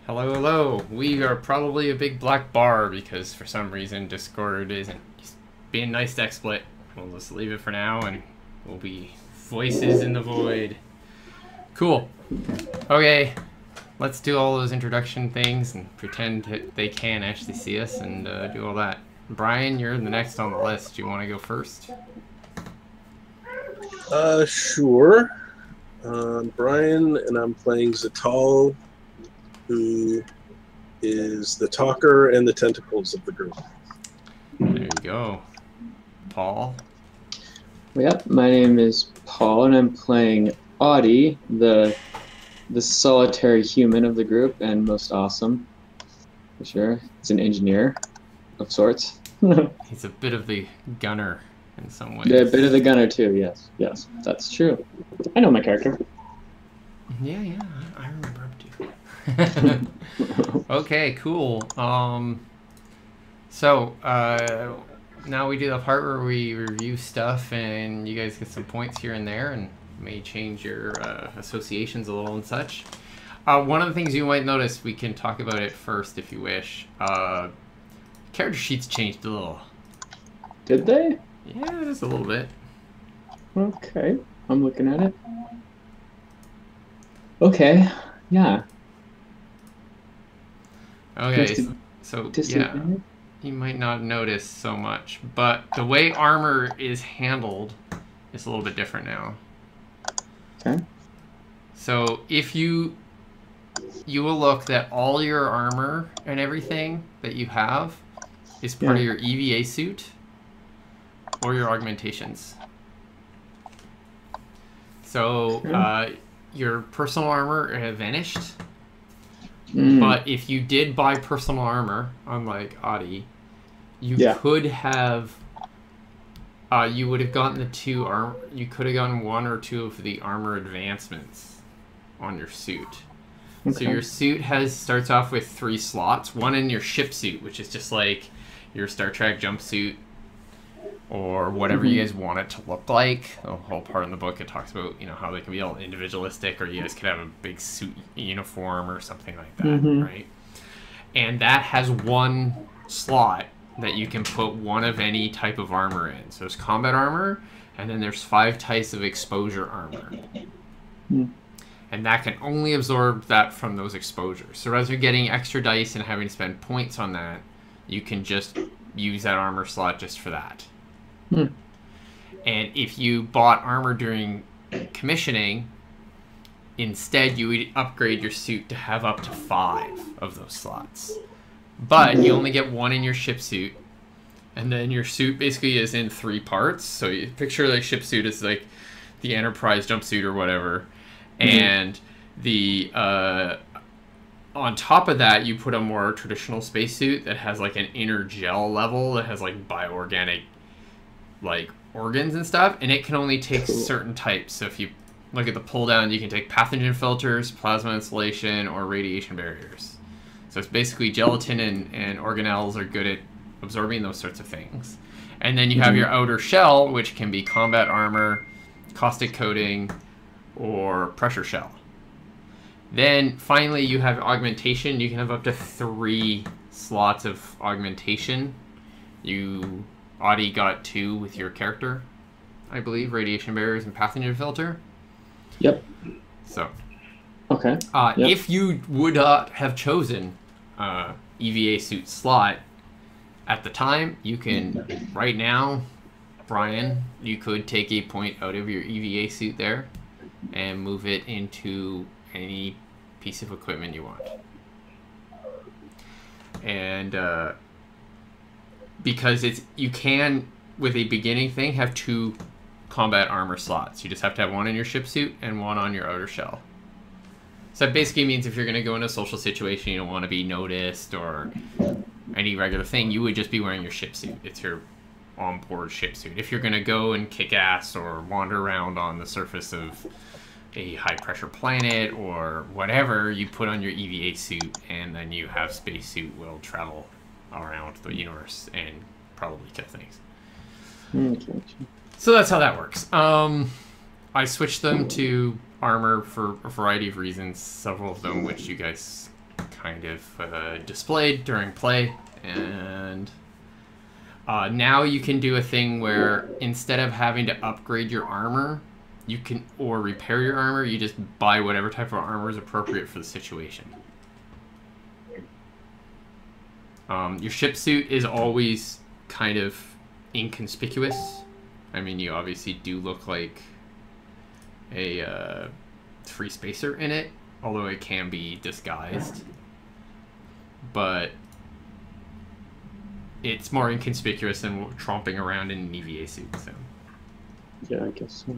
Hello, hello. We are probably a big black bar because for some reason Discord isn't being nice to XSplit. We'll just leave it for now and we'll be voices in the void. Cool. Okay, let's do all those introduction things and pretend that they can actually see us and do all that. Brian, you're the next on the list. Do you want to go first? Sure. Brian, and I'm playing Zatal, who is the talker and the tentacles of the group. There you go. Paul? Yep, my name is Paul, and I'm playing Audie, the solitary human of the group, and most awesome, for sure. It's an engineer of sorts. He's a bit of the gunner in some ways. Yeah, a bit of the gunner too. Yes, that's true. I know my character. Yeah, I remember him too. Okay, cool. So now we do the part where we review stuff and you guys get some points here and there and may change your associations a little and such. One of the things you might notice, we can talk about it first if you wish. Character sheets changed a little. Did they? Yeah, just a little bit. Okay, I'm looking at it. Okay, yeah. Okay, so yeah, you might not notice so much, but the way armor is handled is a little bit different now. Okay. So if you will look that all your armor and everything that you have is part of your EVA suit or your augmentations. So your personal armor have vanished. But if you did buy personal armor, unlike Audie, you could have, you would have gotten the two armor. You could have gotten one or two of the armor advancements on your suit. Okay. So your suit starts off with 3 slots. One in your ship suit, which is just like your Star Trek jumpsuit, or whatever you guys want it to look like. The whole part in the book it talks about, you know, how they can be all individualistic, or you guys could have a big suit uniform or something like that, right? And that has one slot that you can put one of any type of armor in. So there's combat armor, and then there's 5 types of exposure armor. And that can only absorb that from those exposures. So rather than getting extra dice and having to spend points on that, you can just use that armor slot just for that. And if you bought armor during commissioning, instead you would upgrade your suit to have up to 5 of those slots. But you only get 1 in your ship suit, and then your suit basically is in 3 parts. So you picture the ship suit as like the Enterprise jumpsuit or whatever, and the on top of that you put a more traditional spacesuit that has like an inner gel level that has like bioorganic like organs and stuff, and it can only take certain types. So if you look at the pull down, you can take pathogen filters, plasma insulation, or radiation barriers. So it's basically gelatin and organelles are good at absorbing those sorts of things. And then you have your outer shell, which can be combat armor, caustic coating, or pressure shell. Then finally you have augmentation. You can have up to 3 slots of augmentation. Audie got 2 with your character, I believe, radiation barriers and pathogen filter. Yep. So, okay. If you would have chosen EVA suit slot at the time, you can, right now, Brian, you could take a point out of your EVA suit there and move it into any piece of equipment you want. And because you can, with a beginning thing, have 2 combat armor slots. You just have to have 1 in your ship suit and 1 on your outer shell. So that basically means if you're going to go in a social situation, you don't want to be noticed or any regular thing, you would just be wearing your ship suit. It's your on-board ship suit. If you're going to go and kick ass or wander around on the surface of a high-pressure planet or whatever, you put on your EVA suit, and then you have spacesuit will travel around the universe and probably kill things. So that's how that works. I switched them to armor for a variety of reasons, several of them which you guys kind of displayed during play. And now you can do a thing where instead of having to upgrade your armor, you can, or repair your armor, you just buy whatever type of armor is appropriate for the situation. Your ship suit is always kind of inconspicuous. I mean, you obviously do look like a free spacer in it, although it can be disguised. But it's more inconspicuous than tromping around in an EVA suit. So. Yeah, I guess so.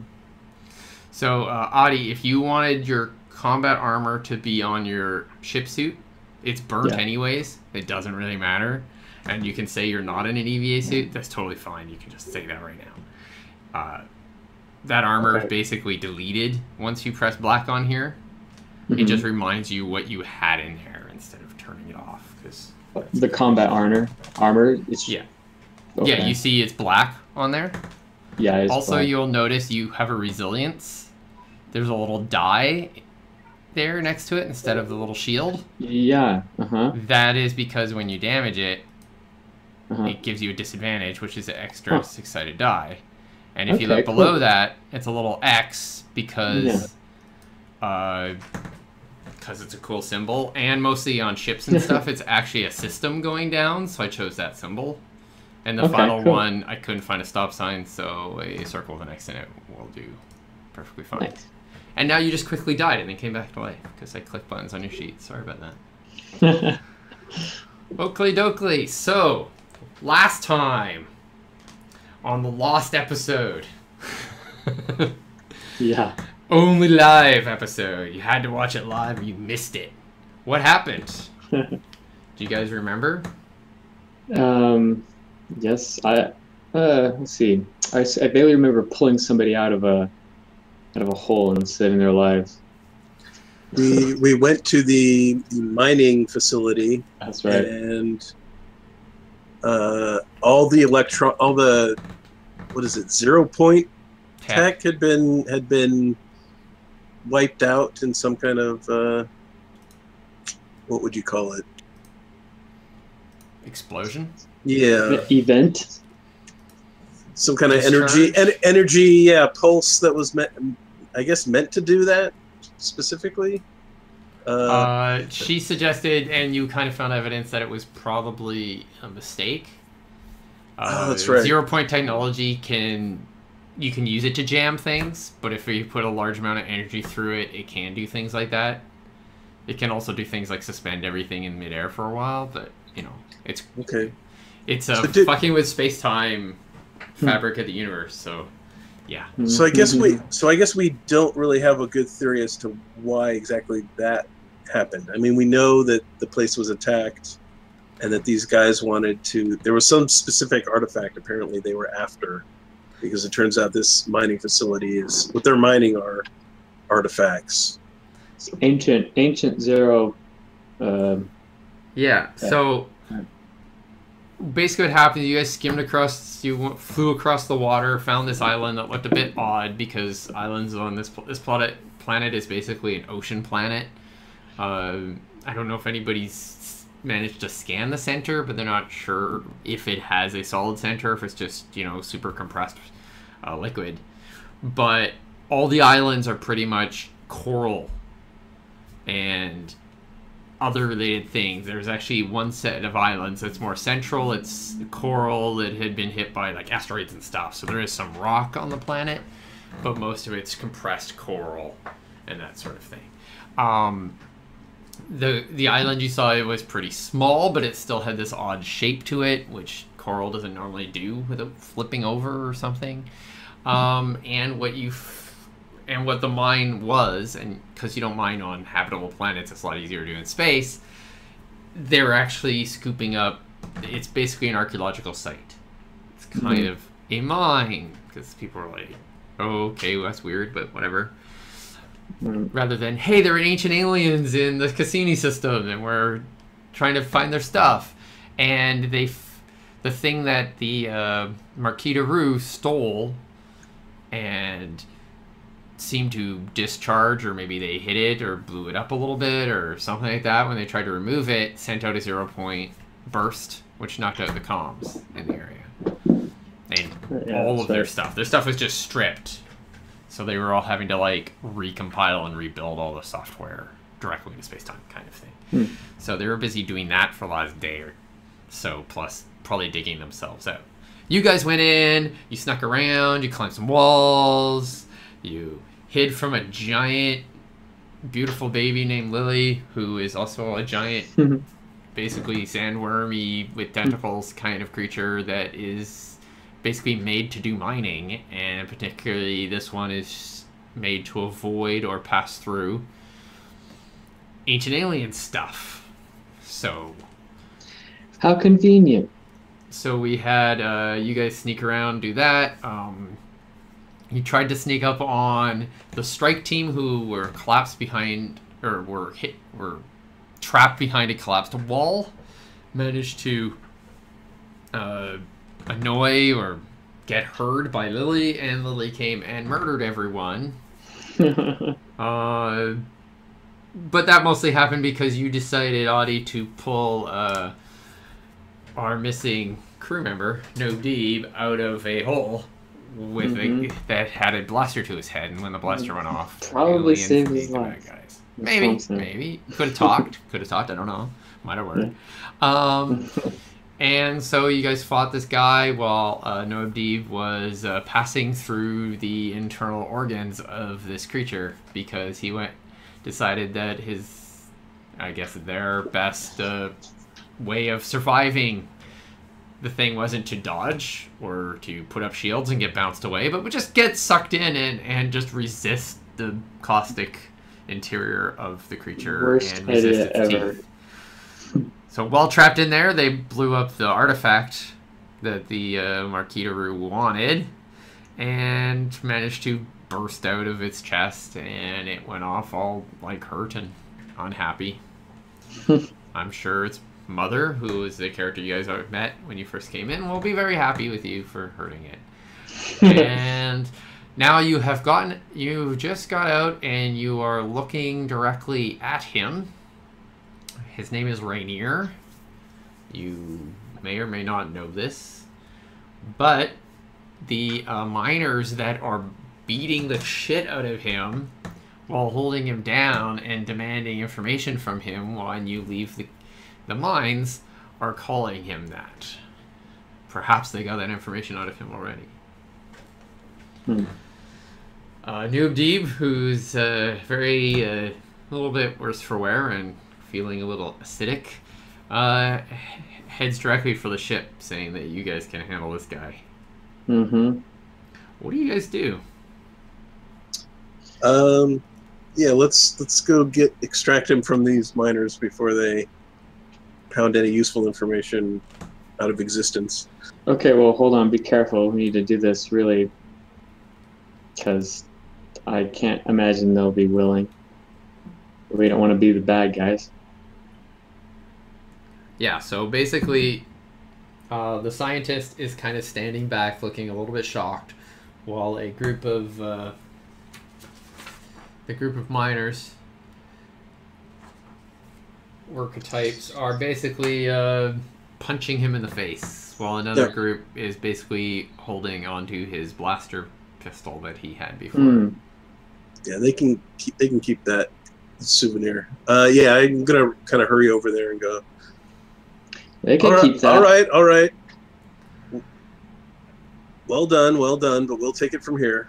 So, Adi, if you wanted your combat armor to be on your ship suit, it's burnt anyways. It doesn't really matter. And you can say you're not in an EVA suit. That's totally fine. You can just say that right now. That armor is basically deleted once you press black on here. It just reminds you what you had in there instead of turning it off. Cause the combat armor is... Yeah. Okay. Yeah, you see it's black on there. Yeah, it's also, black. You'll notice you have a resilience. There's a little die there next to it instead of the little shield. Yeah. That is because when you damage it, it gives you a disadvantage, which is an extra 6-sided die. And if you look below that, it's a little X because it's a cool symbol. And mostly on ships and stuff, it's actually a system going down, so I chose that symbol. And the final one, I couldn't find a stop sign, so a circle with an X in it will do perfectly fine. Nice. And now you just quickly died and then came back to life because I clicked buttons on your sheet. Sorry about that. Oakley dokley. So, last time on the lost episode. Yeah. Only live episode. You had to watch it live or you missed it. What happened? Do you guys remember? Yes, let's see. I barely remember pulling somebody out of a hole and saving their lives. We went to the mining facility. That's right. And all the what is it, 0 point tech had been wiped out in some kind of what would you call it? Explosion? Yeah. Event? Some kind of energy pulse that was meant to do that specifically. She suggested, and you kind of found evidence that it was probably a mistake. That's right. 0 point technology you can use it to jam things, but if you put a large amount of energy through it, it can do things like that. It can also do things like suspend everything in midair for a while, but it's okay. It's fucking with space-time fabric of the universe, so yeah. So I guess we don't really have a good theory as to why exactly that happened. I mean, we know that the place was attacked and that these guys wanted to... There was some specific artifact apparently they were after, because it turns out this mining facility is... What they're mining are artifacts. Ancient Zero... so... Basically what happened, you guys flew across the water, found this island that looked a bit odd because islands on this planet is basically an ocean planet. I don't know if anybody's managed to scan the center, but they're not sure if it has a solid center, if it's just, super compressed liquid. But all the islands are pretty much coral and other related things. There's actually one set of islands that's more central. It's coral that had been hit by like asteroids and stuff. So there is some rock on the planet, but most of it's compressed coral and that sort of thing. The island you saw, it was pretty small, but it still had this odd shape to it, which coral doesn't normally do without flipping over or something. And what the mine was, and because you don't mine on habitable planets, it's a lot easier to do in space, they're actually scooping up, it's basically an archaeological site. It's kind of a mine, because people are like, oh, okay, well, that's weird, but whatever. Rather than, hey, there are ancient aliens in the Cassini system, and we're trying to find their stuff. And the thing that the Marquis de Roux stole and seemed to discharge, or maybe they hit it or blew it up a little bit or something like that. When they tried to remove it, sent out a 0-point burst, which knocked out the comms in the area. And all of their stuff was just stripped. So they were all having to like recompile and rebuild all the software directly into space-time kind of thing. So they were busy doing that for the last day or so, plus probably digging themselves out. You guys went in, you snuck around, you climbed some walls, you hid from a giant, beautiful baby named Lily, who is also a giant, basically sandwormy with tentacles kind of creature that is basically made to do mining, and particularly this one is made to avoid or pass through ancient alien stuff. So how convenient. So we had you guys sneak around, do that. You tried to sneak up on the strike team, who were collapsed behind, or were trapped behind a collapsed wall. Managed to annoy or get heard by Lily, and Lily came and murdered everyone. But that mostly happened because you decided, Audie, to pull our missing crew member, No Deeb, out of a hole with that had a blaster to his head, and when the blaster went off, probably saved his life. Guys. Maybe could have talked. I don't know. Might have worked. And so you guys fought this guy while No Deeb was passing through the internal organs of this creature, because he decided that their best way of surviving the thing wasn't to dodge or to put up shields and get bounced away, but would just get sucked in and just resist the caustic interior of the creature. Worst and resist its ever. teeth. So while trapped in there, they blew up the artifact that the Marquitaru wanted and managed to burst out of its chest, and it went off all like hurt and unhappy. I'm sure its mother, who is the character you guys met when you first came in, will be very happy with you for hurting it. And now you just got out and you are looking directly at him. His name is Rainier. You may or may not know this, but the miners that are beating the shit out of him while holding him down and demanding information from him when you leave the mines are calling him that. Perhaps they got that information out of him already. Noob Deeb, who's a little bit worse for wear and feeling a little acidic, heads directly for the ship, saying that you guys can handle this guy. What do you guys do? Yeah, let's go extract him from these miners before they pound any useful information out of existence. Okay, well, hold on. Be careful. We need to do this really, because I can't imagine they'll be willing. We don't want to be the bad guys. Yeah, so basically, the scientist is kind of standing back, looking a little bit shocked, while a group of miners, archetypes, are basically punching him in the face, while another group is basically holding onto his blaster pistol that he had before. Yeah, they can keep that souvenir. Yeah, I'm gonna kind of hurry over there and go. They can keep that. All right. Well done, but we'll take it from here.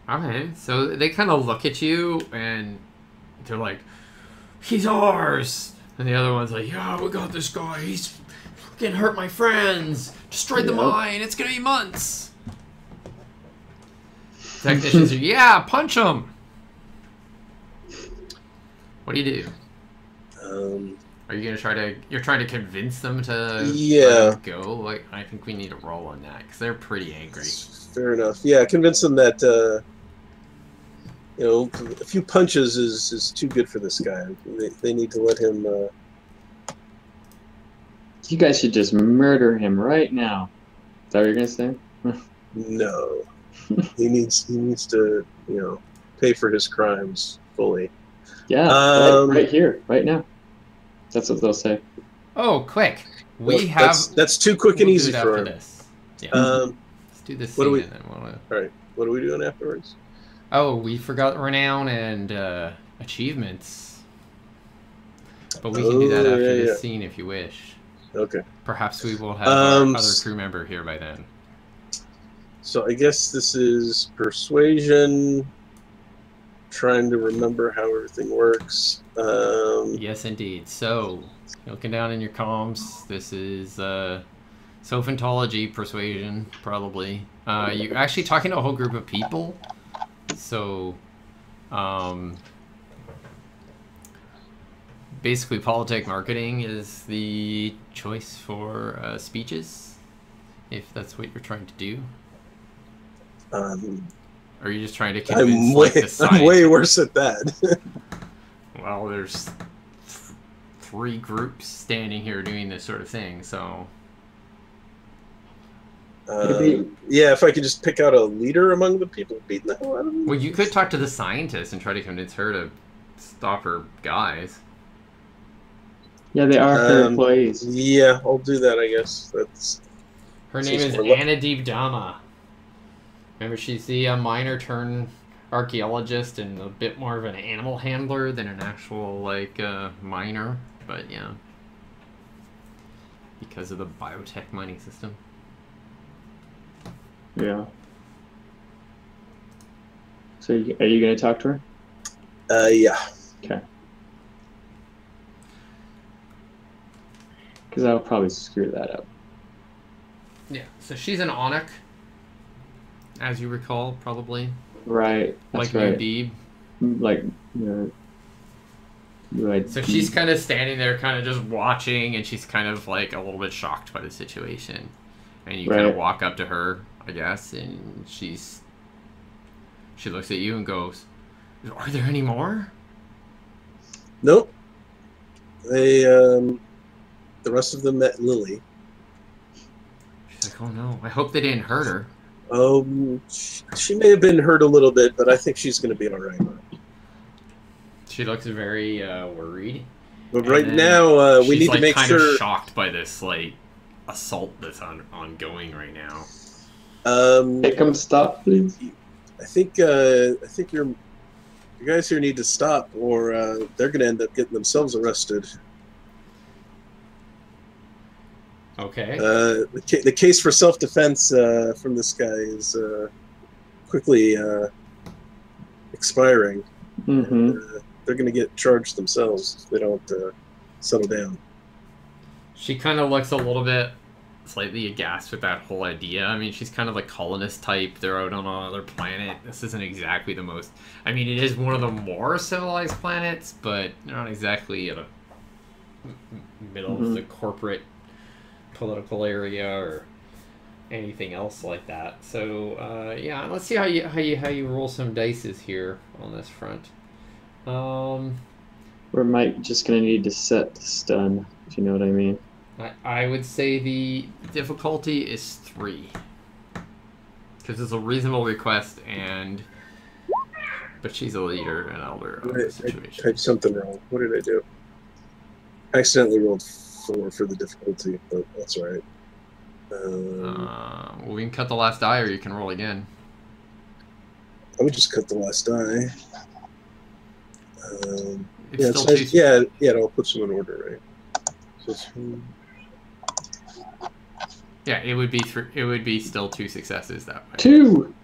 Okay, so they kind of look at you and they're like, "He's ours," and the other one's like, "Yeah, we got this guy. He's fucking hurt my friends. Destroyed the mine. It's gonna be months." Technicians are, "Yeah, punch him." What do you do? Are you gonna you're trying to convince them to let go? Like, I think we need to roll on that because they're pretty angry. Fair enough. Yeah, convince them that a few punches is too good for this guy. They need to let him. You guys should just murder him right now. Is that what you're gonna say? No, he needs to pay for his crimes fully. Yeah, right here, right now. That's what they'll say. Oh, quick! That's too quick and easy for him. This. Yeah. Let's do this scene and then all right. What are we doing afterwards? Oh, we forgot renown and achievements. But we can do that after this scene if you wish. Okay. Perhaps we will have our other crew member here by then. So I guess this is persuasion. Trying to remember how everything works. Yes, indeed. So, looking down in your comms, this is sophantology, persuasion, probably. You're actually talking to a whole group of people. So, basically, politic marketing is the choice for speeches, if that's what you're trying to do. Or are you just trying to convince I'm way worse at that. Well, there's 3 groups standing here doing this sort of thing, so... yeah, if I could just pick out a leader among the people beating the hell out of them. Well, you could talk to the scientist and try to convince her to stop her guys. Yeah, they are her employees. Yeah, I'll do that, I guess. Her name is Anadeep Dama. Remember, she's the miner turned archaeologist and a bit more of an animal handler than an actual, like, miner. But, yeah. Because of the biotech mining system. Yeah. So, are you going to talk to her? Yeah. Okay. Because I'll probably screw that up. Yeah, so she's an Onyx, as you recall, probably. Right. That's like Mudeeb. Like, so she's kind of standing there, kind of just watching, and she's kind of like a little bit shocked by the situation. And you kind of walk up to her, I guess, and she looks at you and goes, "Are there any more?" Nope. They, the rest of them met Lily. She's like, "Oh no, I hope they didn't hurt her." She may have been hurt a little bit, but I think she's going to be all right. She looks very worried. But right now, we need to make sure. She's shocked by this like assault that's ongoing right now. Hey, come stop, please. I think you guys here need to stop, or they're going to end up getting themselves arrested. Okay. The case for self-defense from this guy is quickly expiring. Mm-hmm. They're going to get charged themselves if they don't settle down. She kind of looks a little bit slightly aghast with that whole idea. I mean, she's kind of like colonist type. They're out on another planet. This isn't exactly the most... I mean, it is one of the more civilized planets, but not exactly at a middle of the corporate political area or anything else like that. So yeah, let's see how you roll some dices here on this front. We might just gonna need to set the stun, if you know what I mean. I would say the difficulty is 3 because it's a reasonable request, but she's a leader and elder of the situation. I typed something wrong. What did I do? I accidentally rolled 4 for the difficulty, but that's all right. Well, we can cut the last die, or you can roll again. I would just cut the last die. It's yeah, I'll put some in order, right? So yeah, it would be it would be still 2 successes that way. 2.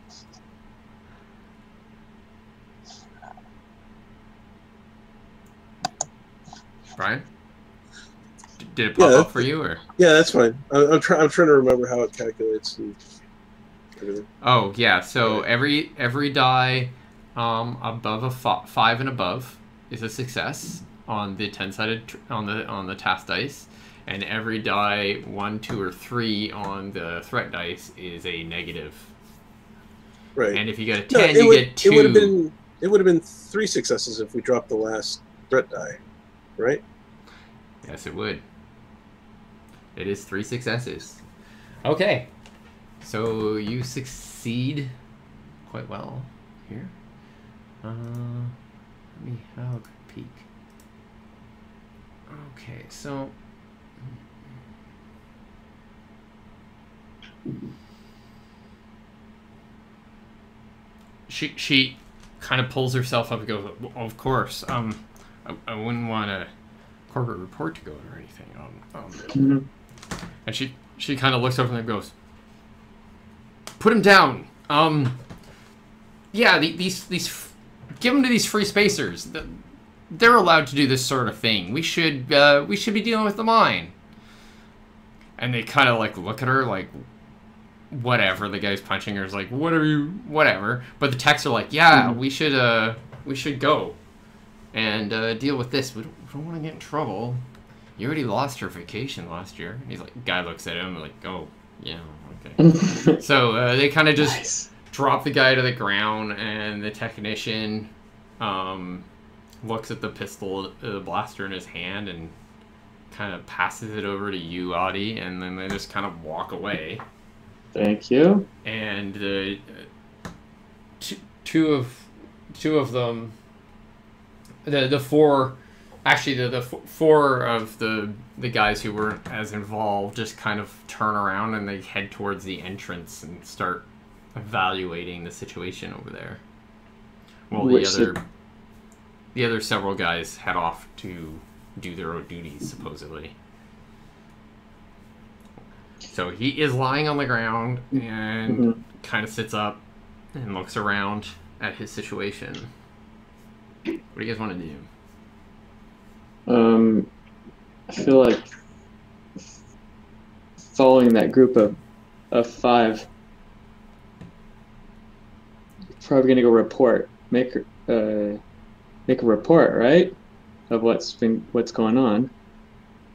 Brian? Did it pop up for you, or? Yeah, that's fine. I'm trying to remember how it calculates and everything. Oh yeah, so every die above a 5 and above is a success on the 10-sided on the task dice, and every die 1, 2, or 3 on the threat dice is a negative. Right. And if you get a 10, you get 2. It would have been 3 successes if we dropped the last threat die, right? Yes, it would. It is 3 successes. Okay. So you succeed quite well here. Let me have a quick peek. Okay, so she kind of pulls herself up and goes, well, of course, I wouldn't want a corporate report to go or anything. And she kind of looks over and goes, put him down. Yeah, these give them to these free spacers. They're allowed to do this sort of thing. We should be dealing with the mine. And they kind of like look at her like, whatever. The guy's punching her is like, whatever. But the techs are like, yeah, we should go and deal with this. We don't want to get in trouble. You already lost your vacation last year. And he's like, guy looks at him like, oh yeah, okay. So they kind of just drop the guy to the ground, and the technician looks at the pistol, the blaster in his hand, and kind of passes it over to you, Audie, and then they just kind of walk away. Thank you. And two of them, the four, actually the four of the guys who weren't as involved just kind of turn around and they head towards the entrance and start evaluating the situation over there. Well, the other several guys head off to do their own duties, supposedly. So he is lying on the ground and kind of sits up and looks around at his situation. What do you guys want to do? I feel like following that group of five, probably gonna go report. Make a report, right? Of what's going on.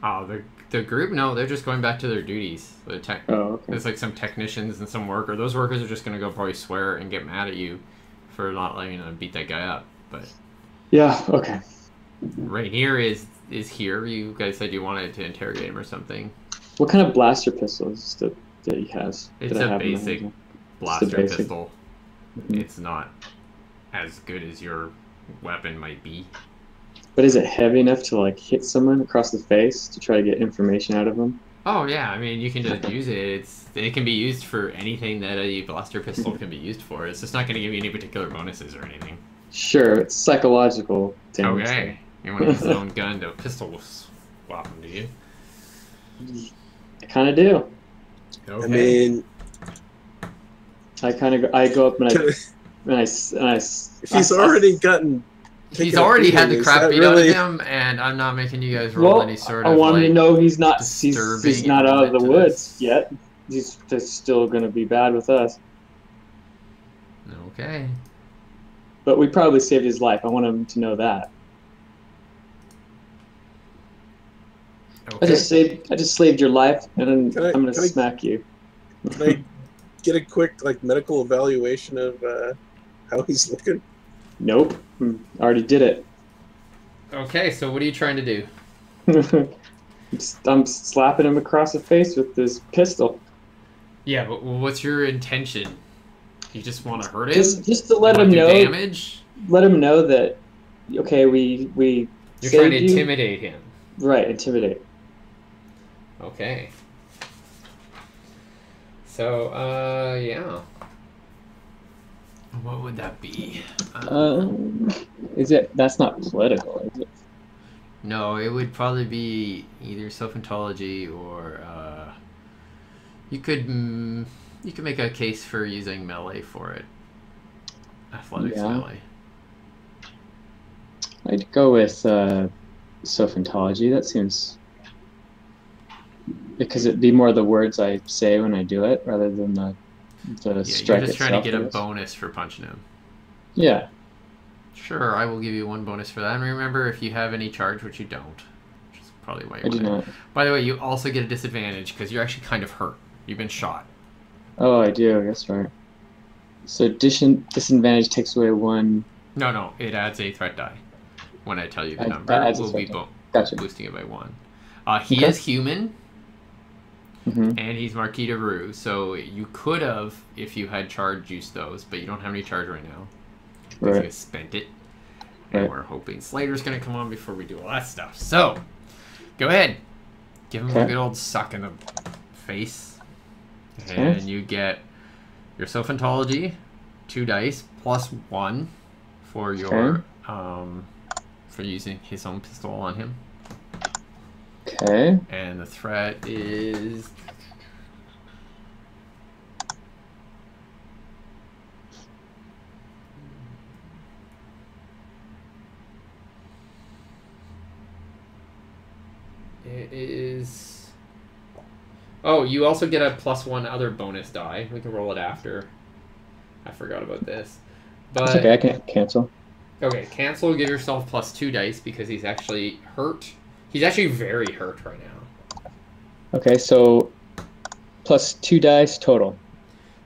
Oh, the group? No, they're just going back to their duties. Oh, okay. There's like some technicians and some worker. Those workers are just gonna go probably swear and get mad at you for not letting them beat that guy up. But yeah, okay. Rainier is here. You guys said you wanted to interrogate him or something. What kind of blaster pistol is that he has? It's a basic blaster pistol. It's not as good as your weapon might be. But is it heavy enough to like hit someone across the face to try to get information out of them? Oh yeah, I mean you can just use it. It can be used for anything that a blaster pistol can be used for. It's just not going to give you any particular bonuses or anything. Sure, it's psychological damage. Okay, you want to use your own gun to pistol swap them, do you? I kind of do. Okay. I mean, I go up and I he's already gotten. He's already had the crap beat out of him, and I'm not making you guys roll any sort of. I want to know he's not out of the woods yet. He's still going to be bad with us. Okay. But we probably saved his life. I want him to know that. Okay. I just saved your life, and then I'm going to smack you. Can I get a quick medical evaluation of how he's looking? Nope. I already did it. Okay, so what are you trying to do? I'm slapping him across the face with this pistol. Yeah, but what's your intention? You just want to hurt him? Just to let him know. Damage? Let him know that. Okay, we. You're trying to intimidate him. Right, intimidate. Okay. So, yeah. What would that be? That's not political, is it? No, it would probably be either self-ontology or you could make a case for using melee for it. Athletics melee. I'd go with self-ontology. That seems because it'd be more the words I say when I do it rather than the strike. You're just trying to get a bonus for punching him. Yeah. Sure, I will give you one bonus for that. And remember, if you have any charge, which you don't, which is probably why you want it. By the way, you also get a disadvantage because you're actually kind of hurt. You've been shot. Oh, I do. That's right. So disadvantage takes away one. No, it adds a threat die. When I tell you the number, we'll be boosting it by one. He is human. And he's Marquis de Rue, so you could have, if you had charge, used those, but you don't have any charge right now. because you spent it. And we're hoping Slater's going to come on before we do all that stuff. So, go ahead. Give him a good old suck in the face. And you get your Sophantology, 2 dice, plus 1 for your for using his own pistol on him. Okay. And the threat is... It is... Oh, you also get a +1 other bonus die. We can roll it after. I forgot about this. But... It's okay, I can cancel. Okay, cancel, give yourself +2 dice because he's actually hurt. He's actually very hurt right now. Okay, so +2 dice total.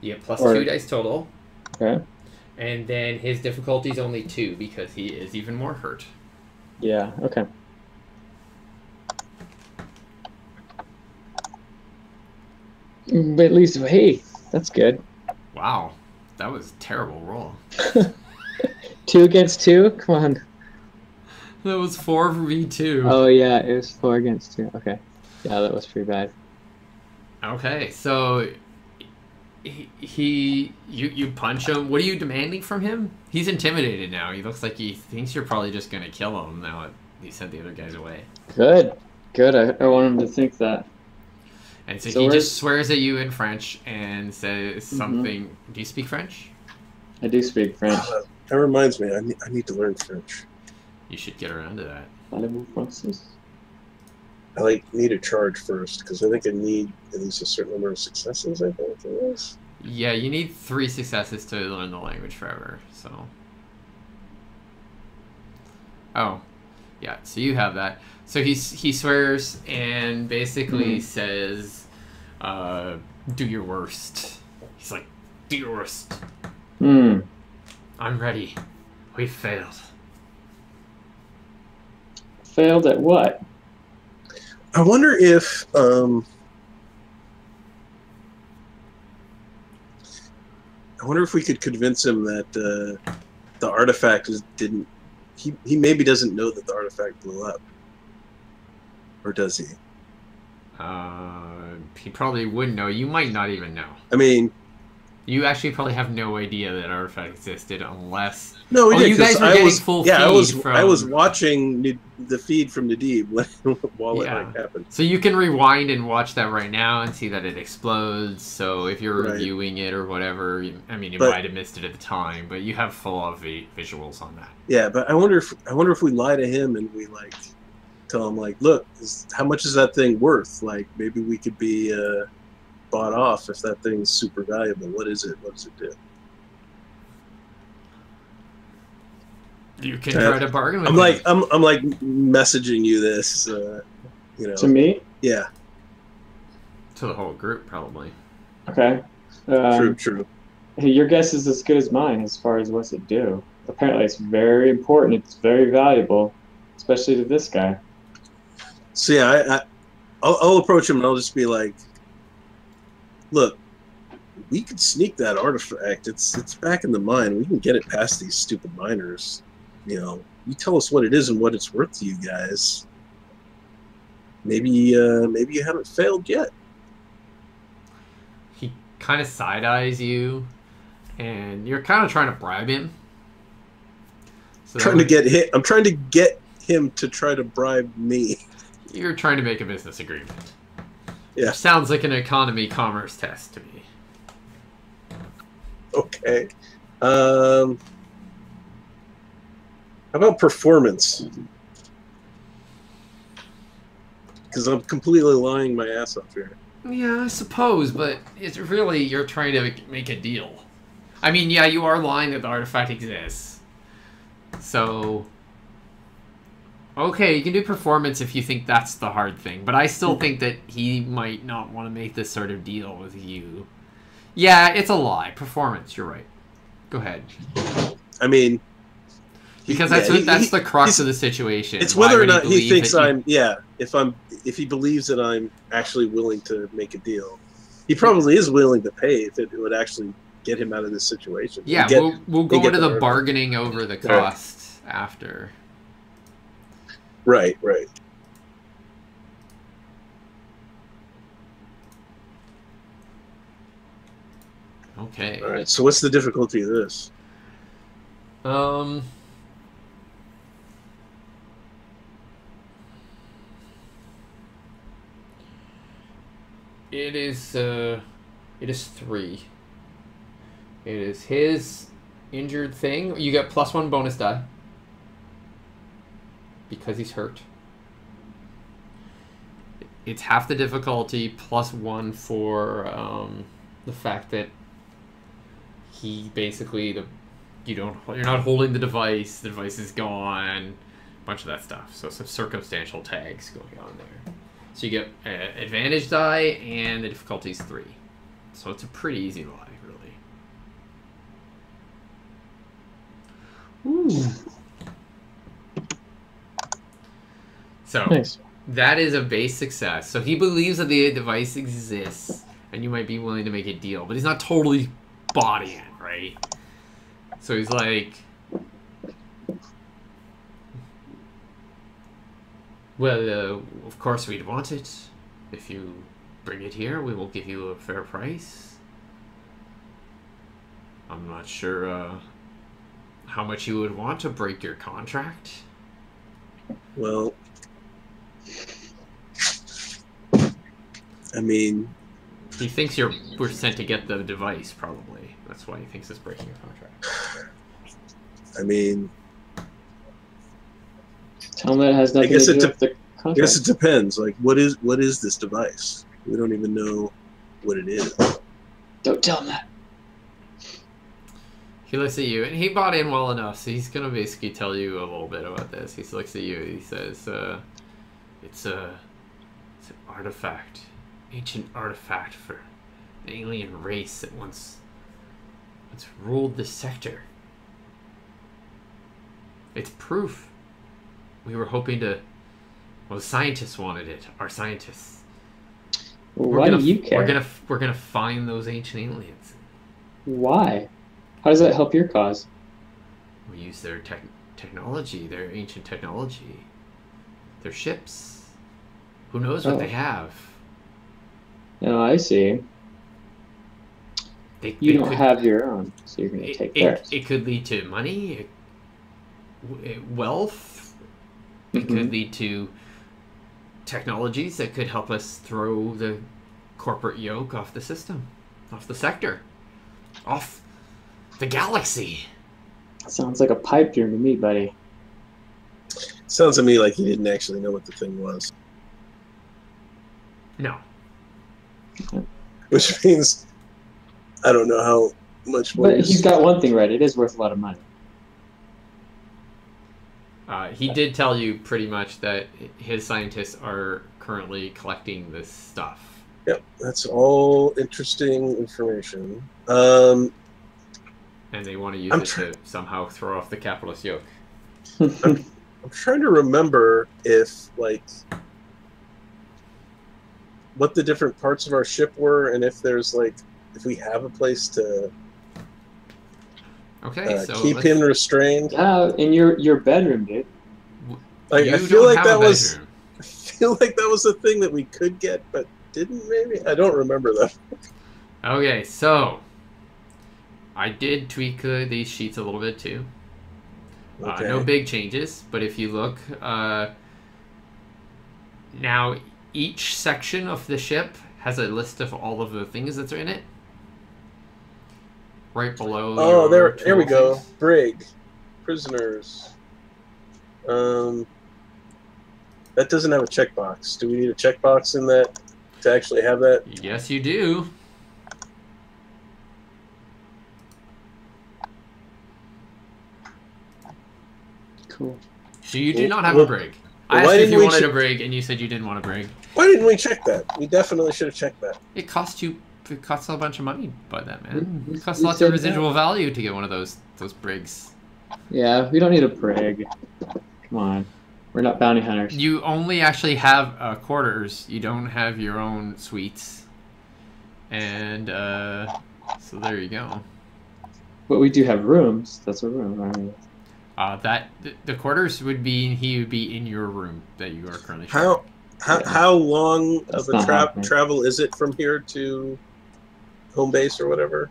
Yeah, +2 dice total. Okay. And then his difficulty is only 2 because he is even more hurt. Yeah, okay. But at least, hey, that's good. Wow, that was a terrible roll. 2 against 2? Come on. That was 4v2. Oh yeah, it was 4 against 2. Okay. Yeah, that was pretty bad. Okay, so you punch him. What are you demanding from him? He's intimidated now. He looks like he thinks you're probably just gonna kill him now that you sent the other guys away. Good. Good. I want him to think that. And so he just swears at you in French and says something. Do you speak French? I do speak French. That reminds me, I need to learn French. You should get around to that. I need a charge first because I think I need at least a certain number of successes. I think it is. Yeah, you need 3 successes to learn the language forever. So. Oh, yeah. So you have that. So he swears and basically says, "Do your worst." He's like, "Do your worst." I'm ready. We failed. Failed at what? I wonder if we could convince him that the artifact didn't. He maybe doesn't know that the artifact blew up, or does he? He probably wouldn't know. You might not even know. I mean, you actually probably have no idea that artifact existed unless. No, we did. You guys were getting full feed. I was watching the feed from Nadeeb while it happened. So you can rewind and watch that right now and see that it explodes. So if you're reviewing it or whatever, I mean, you might have missed it at the time, but you have full of visuals on that. Yeah, but I wonder if we lie to him and we tell him look, how much is that thing worth? Maybe we could be bought off if that thing's super valuable. What is it? What does it do? You can try to bargain with I'm messaging you this, To me? Yeah. To the whole group, probably. Okay. True. Hey, your guess is as good as mine as far as what's it do. Apparently it's very important. It's very valuable, especially to this guy. So yeah, I'll approach him and I'll just be like, look, we could sneak that artifact. It's back in the mine. We can get it past these stupid miners. You tell us what it is and what it's worth to you guys. Maybe you haven't failed yet. He kind of side-eyes you, and you're kind of trying to bribe him. So I'm trying to get him to try to bribe me. You're trying to make a business agreement. Yeah. Which sounds like an economy commerce test to me. Okay. How about performance? Because I'm completely lying my ass off here. Yeah, I suppose, but it's really you're trying to make a deal. I mean, yeah, you are lying that the artifact exists. So, okay, you can do performance if you think that's the hard thing, but I still think that he might not want to make this sort of deal with you. Yeah, it's a lie. Performance, you're right. Go ahead. I mean... Because that's the crux of the situation. It's whether or not he thinks if he believes that I'm actually willing to make a deal. He probably is willing to pay if it would actually get him out of this situation. Yeah, we'll go into the bargaining over the cost after. Right. Okay. All right. So what's the difficulty of this? It is 3. It is his injured thing. You get +1 bonus die because he's hurt. It's half the difficulty +1 for the fact that he basically you're not holding the device. The device is gone. A bunch of that stuff. So some circumstantial tags going on there. So you get advantage die, and the difficulty is 3. So it's a pretty easy lie, really. Ooh. So nice. That is a base success. So he believes that the device exists, and you might be willing to make a deal, but he's not totally bought in, right? So he's like, well, of course we'd want it. If you bring it here, we will give you a fair price. I'm not sure how much you would want to break your contract. Well, I mean, he thinks we're sent to get the device, probably. That's why he thinks it's breaking your contract. I mean, tell him that it has nothing to do with the contract. I guess it depends. Like, what is this device? We don't even know what it is. Don't tell him that. He looks at you, and he bought in well enough, so he's gonna basically tell you a little bit about this. He looks at you, he says, it's an artifact, ancient artifact for an alien race that once ruled this sector. It's proof. We were hoping to. Well, the scientists wanted it. Our scientists. Well, why do you care? We're gonna find those ancient aliens. Why? How does that help your cause? We use their technology, their ancient technology, their ships. Who knows what they have? Oh, I see. You don't have your own, so you're going to take theirs. It could lead to money, wealth. It could lead to technologies that could help us throw the corporate yoke off the system, off the sector, off the galaxy. Sounds like a pipe dream to me, buddy. Sounds to me like he didn't actually know what the thing was. No. Which means I don't know how much more. But he's got one thing right. It is worth a lot of money. He did tell you pretty much that his scientists are currently collecting this stuff. Yep, that's all interesting information. And they want to use it to somehow throw off the capitalist yoke. I'm trying to remember if, like, what the different parts of our ship were, and if there's, like, if we have a place to keep him restrained. In your bedroom, dude. Like, I feel like that was a thing that we could get, but didn't maybe? I don't remember that. Okay, so I did tweak these sheets a little bit too. Okay. No big changes, but if you look, now each section of the ship has a list of all of the things that's in it. Right below. Oh, there we go. Brig, prisoners. That doesn't have a checkbox. Do we need a checkbox in that to actually have that? Yes, you do. Cool. So you do not have a brig. I asked you if you wanted a brig, and you said you didn't want a brig. Why didn't we check that? We definitely should have checked that. It costs a bunch of money by that, man. It costs lots of residual value to get one of those brigs. Yeah, we don't need a brig. Come on. We're not bounty hunters. You only actually have quarters. You don't have your own suites. And so there you go. But we do have rooms. That's a room, right? The quarters would be he would be in your room that you are currently sharing. How long That's of a travel is it from here to home base or whatever?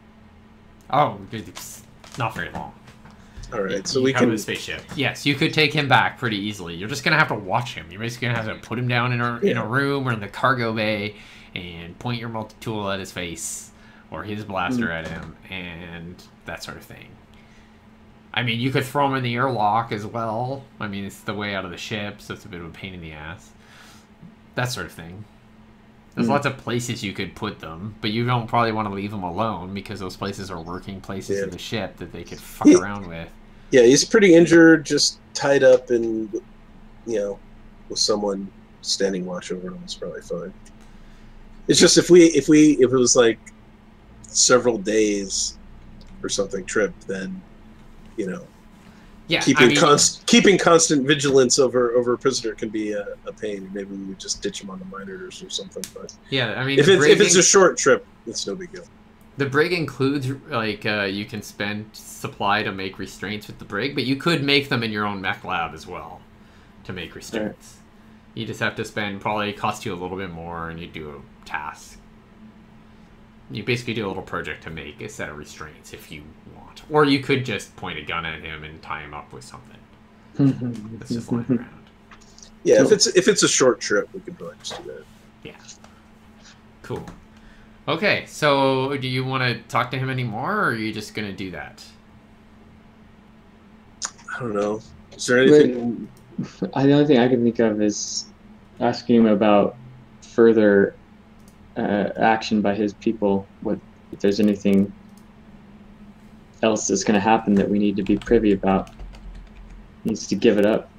Oh, it's not very long. All right, so we can. The spaceship. Yes, you could take him back pretty easily. You're just gonna have to watch him. You're basically gonna have to put him down in a room or in the cargo bay and point your multi-tool at his face or his blaster at him and that sort of thing. I mean, you could throw him in the airlock as well. I mean, it's the way out of the ship, so it's a bit of a pain in the ass. That sort of thing. There's lots of places you could put them, but you don't probably want to leave them alone because those places are working places of the ship that they could fuck around with. Yeah, he's pretty injured, just tied up and, with someone standing watch over him is probably fine. It's just if it was like several days or something trip, then, keeping constant vigilance over a prisoner can be a pain. Maybe we would just ditch him on the monitors or something. But yeah, I mean, if it's a short trip, it's no big deal. The brig includes you can spend supply to make restraints with the brig, but you could make them in your own mech lab as well to make restraints. You just have to spend, probably cost you a little bit more, and you do a task. You basically do a little project to make a set of restraints if you want. Or you could just point a gun at him and tie him up with something. That's just lying around. Yeah, if it's a short trip, we could probably just do that. Yeah. Cool. Okay, so do you want to talk to him anymore, or are you just going to do that? I don't know. Is there anything... The only thing I can think of is asking him about further action by his people, if there's anything else that's going to happen that we need to be privy about. He needs to give it up.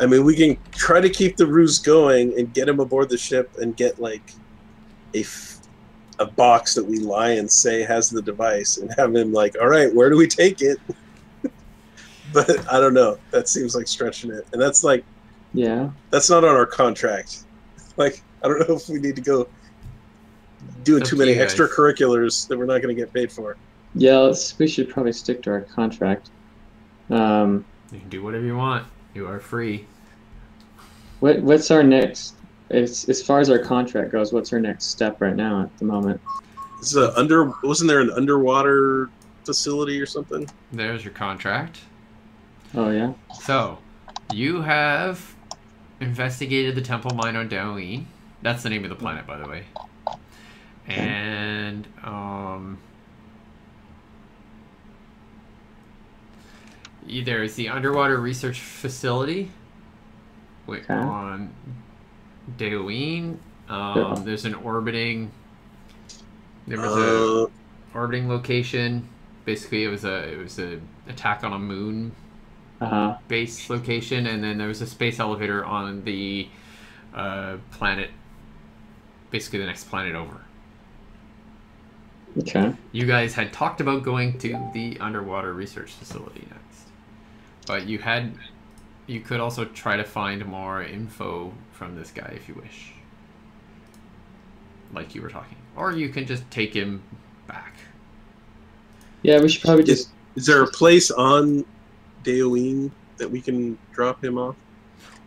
I mean, we can try to keep the ruse going and get him aboard the ship and get like a box that we lie and say has the device and have him like, all right, where do we take it? But I don't know. That seems like stretching it. And that's like, that's not on our contract. Like, I don't know if we need to go doing too many extracurriculars that we're not going to get paid for. Yeah, we should probably stick to our contract. You can do whatever you want. You are free. What's our next, as far as our contract goes, what's our next step right now at the moment? This is wasn't there an underwater facility or something? There's your contract. Oh, yeah? So, you have investigated the temple mine on Doween. That's the name of the planet, by the way. And, there's the underwater research facility on Doween. There's an orbiting. There was a orbiting location. Basically, it was a attack on a moon base location, and then there was a space elevator on the planet. Basically, the next planet over. Okay. You guys had talked about going to the underwater research facility next, but you could also try to find more info from this guy if you wish, like you were talking, or you can just take him back. Yeah, we should probably just... Is there a place on Doween that we can drop him off?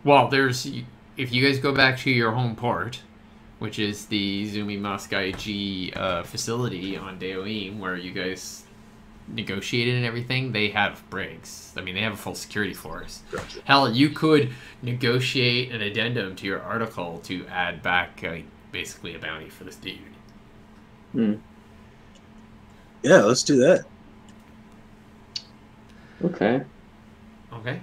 Well, if you guys go back to your home port, which is the Zumi Moskai G facility on Doween, where you guys negotiated and everything, they have brigs. I mean, they have a full security force. Gotcha. Hell, you could negotiate an addendum to your article to add back basically a bounty for this dude. Yeah, let's do that. Okay. Okay.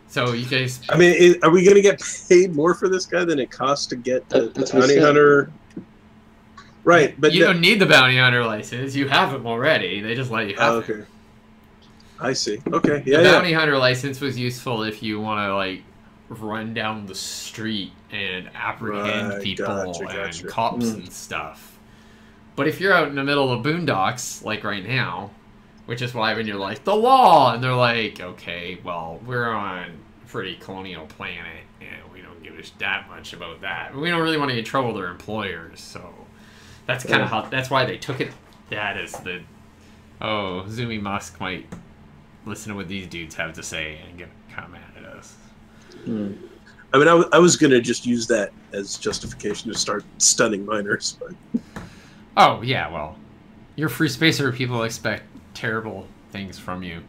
So you guys... I mean, are we going to get paid more for this guy than it costs to get the bounty hunter? Right, but you don't need the bounty hunter license. You have them already. They just let you have it. I see. Okay, The bounty hunter license was useful if you want to, like, run down the street and apprehend people and cops and stuff. But if you're out in the middle of boondocks, like right now, which is why when you're like, the law, and they're like, okay, well, we're on a pretty colonial planet, and we don't give a that much about that. We don't really want to get in trouble with their employers, so That's kind of how. That's why they took it. That is the. Oh, Zoomy Musk might listen to what these dudes have to say and get kind of mad at us. I mean, I was going to just use that as justification to start stunning miners, but... Oh, yeah, well, you're free spacer. People expect terrible things from you.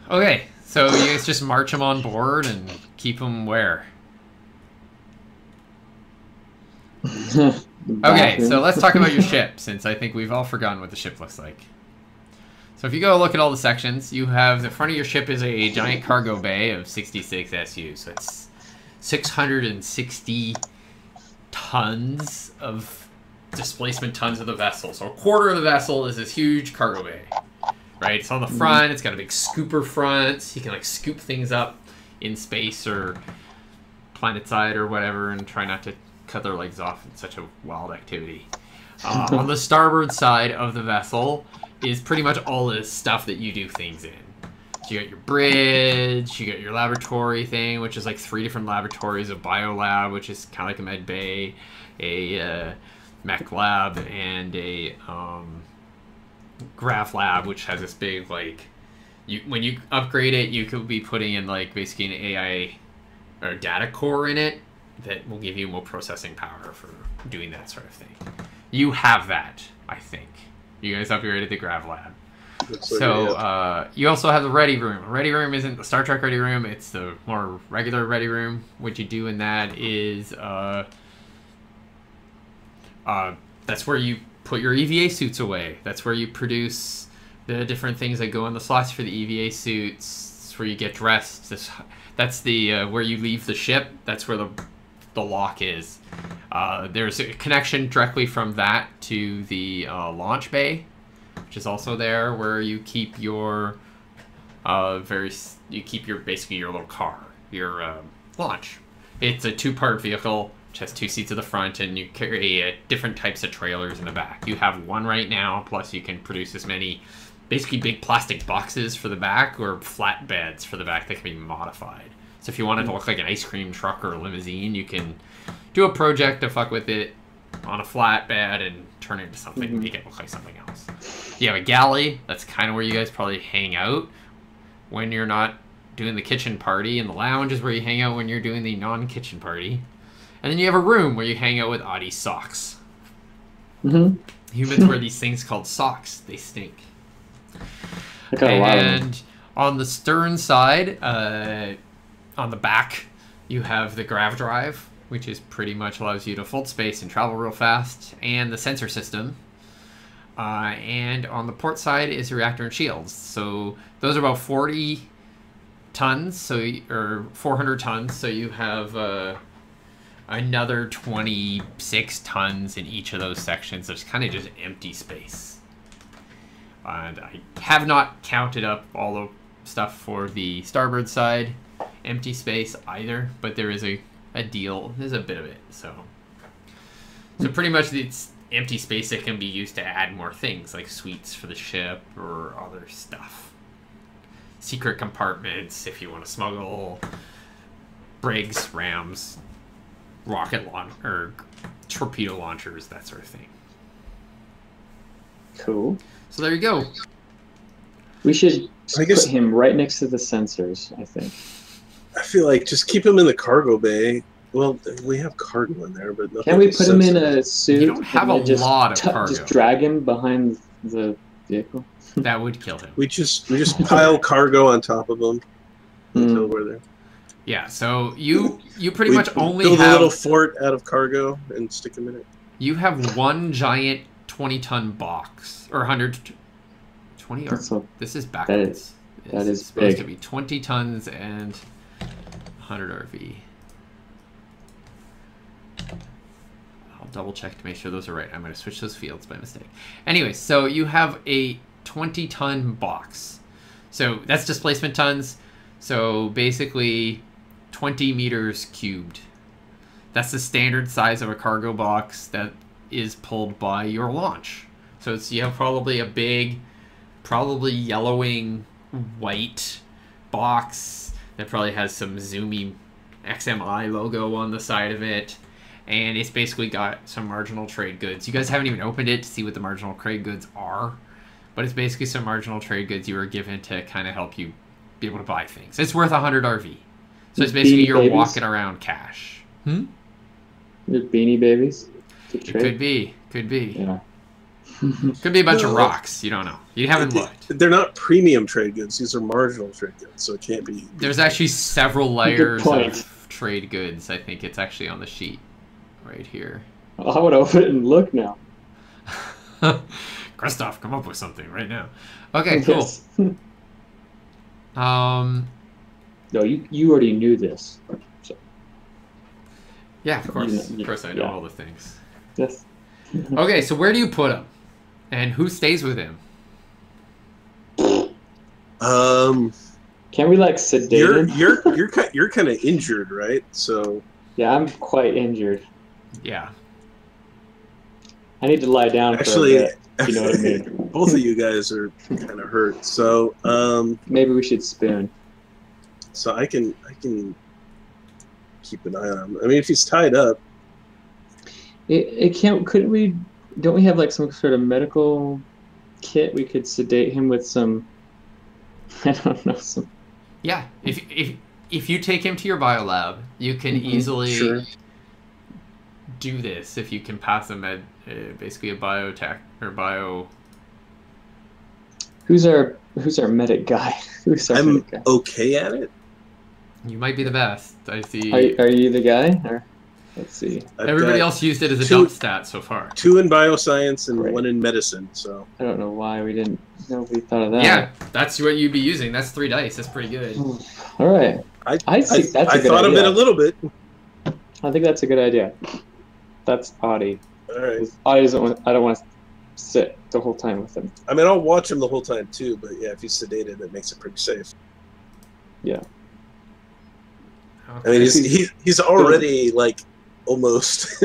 Okay, so you guys just march them on board and keep them where? Okay, so let's talk about your ship, since I think we've all forgotten what the ship looks like. So if you go look at all the sections, you have the front of your ship is a giant cargo bay of 66 SU. So it's 660 tons of displacement tons of the vessel. So a quarter of the vessel is this huge cargo bay, right? It's on the front. It's got a big scooper front. So you can like scoop things up in space or planetside or whatever and try not to cut their legs off in such a wild activity. On the starboard side of the vessel is pretty much all this stuff that you do things in. So you got your bridge, you got your laboratory thing, which is like 3 different laboratories, a biolab, which is kind of like a med bay, a mech lab, and a graph lab, which has this big, like, when you upgrade it, you could be putting in like basically an AI or data core in it that will give you more processing power for doing that sort of thing. You have that, I think. You guys upgraded the Grav Lab. So you also have the Ready Room. The Ready Room isn't the Star Trek Ready Room. It's the more regular Ready Room. What you do in that is that's where you put your EVA suits away. That's where you produce the different things that go in the slots for the EVA suits. That's where you get dressed. That's the where you leave the ship. That's where the lock is. There's a connection directly from that to the launch bay, which is also there, where you keep your basically your little car, your launch. It's a 2-part vehicle, which has 2 seats at the front, and you carry different types of trailers in the back. You have 1 right now, plus you can produce as many basically big plastic boxes for the back or flatbeds for the back that can be modified. So if you want it to look like an ice cream truck or a limousine, you can do a project to fuck with it on a flatbed and turn it into something and make it look like something else. You have a galley. That's kind of where you guys probably hang out when you're not doing the kitchen party, and the lounge is where you hang out when you're doing the non-kitchen party. And then you have a room where you hang out with Audie's socks. Humans wear these things called socks. They stink. And on the stern side, on the back, you have the grav drive, which is pretty much allows you to fold space and travel real fast, and the sensor system. And on the port side is the reactor and shields. So those are about 40 tons, or 400 tons. So you have another 26 tons in each of those sections. There's kind of just empty space. And I have not counted up all the stuff for the starboard side empty space either, but there is a deal. There's a bit of it. So pretty much it's empty space that can be used to add more things, like suites for the ship or other stuff. Secret compartments if you want to smuggle brigs, rams, rocket launch or torpedo launchers, that sort of thing. Cool. So there you go. We should put him right next to the sensors, I think. I feel like just keep him in the cargo bay. Well, we have cargo in there, but can we put him in a suit? You don't have a lot of cargo. Just drag him behind the vehicle. That would kill him. We just pile cargo on top of him until we're there. Yeah. So you pretty much only build have a little fort out of cargo and stick him in it. You have 1 giant 20-ton box or 120 or this is backwards. That is supposed big. to be 20 tons and 100 RV. I'll double check to make sure those are right. I'm going to switch those fields by mistake. Anyway, so you have a 20-ton box. So that's displacement tons. So basically 20 meters cubed. That's the standard size of a cargo box that is pulled by your launch. So you have probably a big, probably yellowing white box that probably has some zoomy XMI logo on the side of it. and it's basically got some marginal trade goods. You guys haven't even opened it to see what the marginal trade goods are, but it's basically some marginal trade goods you were given to kind of help you be able to buy things. It's worth 100 RV. So it's basically you're walking around cash. There's Beanie Babies. It could be. Yeah. Could be a bunch of rocks. You don't know. You haven't looked. They're not premium trade goods. These are marginal trade goods, so it can't be. There's actually several layers of trade goods. I think it's actually on the sheet right here. I want to open it and look now. Christoph, come up with something right now. Okay, cool. Yes. No, you already knew this. So. Yeah, of course. Of course I know all the things. Yes. Okay, so where do you put him? And who stays with him? Can we like sedate him? You're kind of injured, right? So yeah, I'm quite injured. Yeah. I need to lie down actually, for a bit. You know what I mean? Both of you guys are kind of hurt, so maybe we should spoon. So I can keep an eye on him. I mean, if he's tied up, it can't. Couldn't we? Don't we have like some sort of medical kit? We could sedate him with some. I don't know, some. Yeah, if you take him to your biolab, you can easily do this. If you can pass him at basically a biotech or bio. Who's our medic guy? I'm okay at it. You might be the best. I see. Are you the guy? Or, let's see. Everybody else used it as a dump stat so far. 2 in bioscience and 1 in medicine. So I don't know why we didn't. Nobody thought of that. Yeah, that's what you'd be using. That's 3 dice. That's pretty good. All right. I think that's a good thought idea. of it a little bit. I think that's a good idea. That's Audie. All right. Audie doesn't want. I don't want to sit the whole time with him. I mean, I'll watch him the whole time too. But yeah, if he's sedated, that makes it pretty safe. Yeah. Okay. I mean, he's already like almost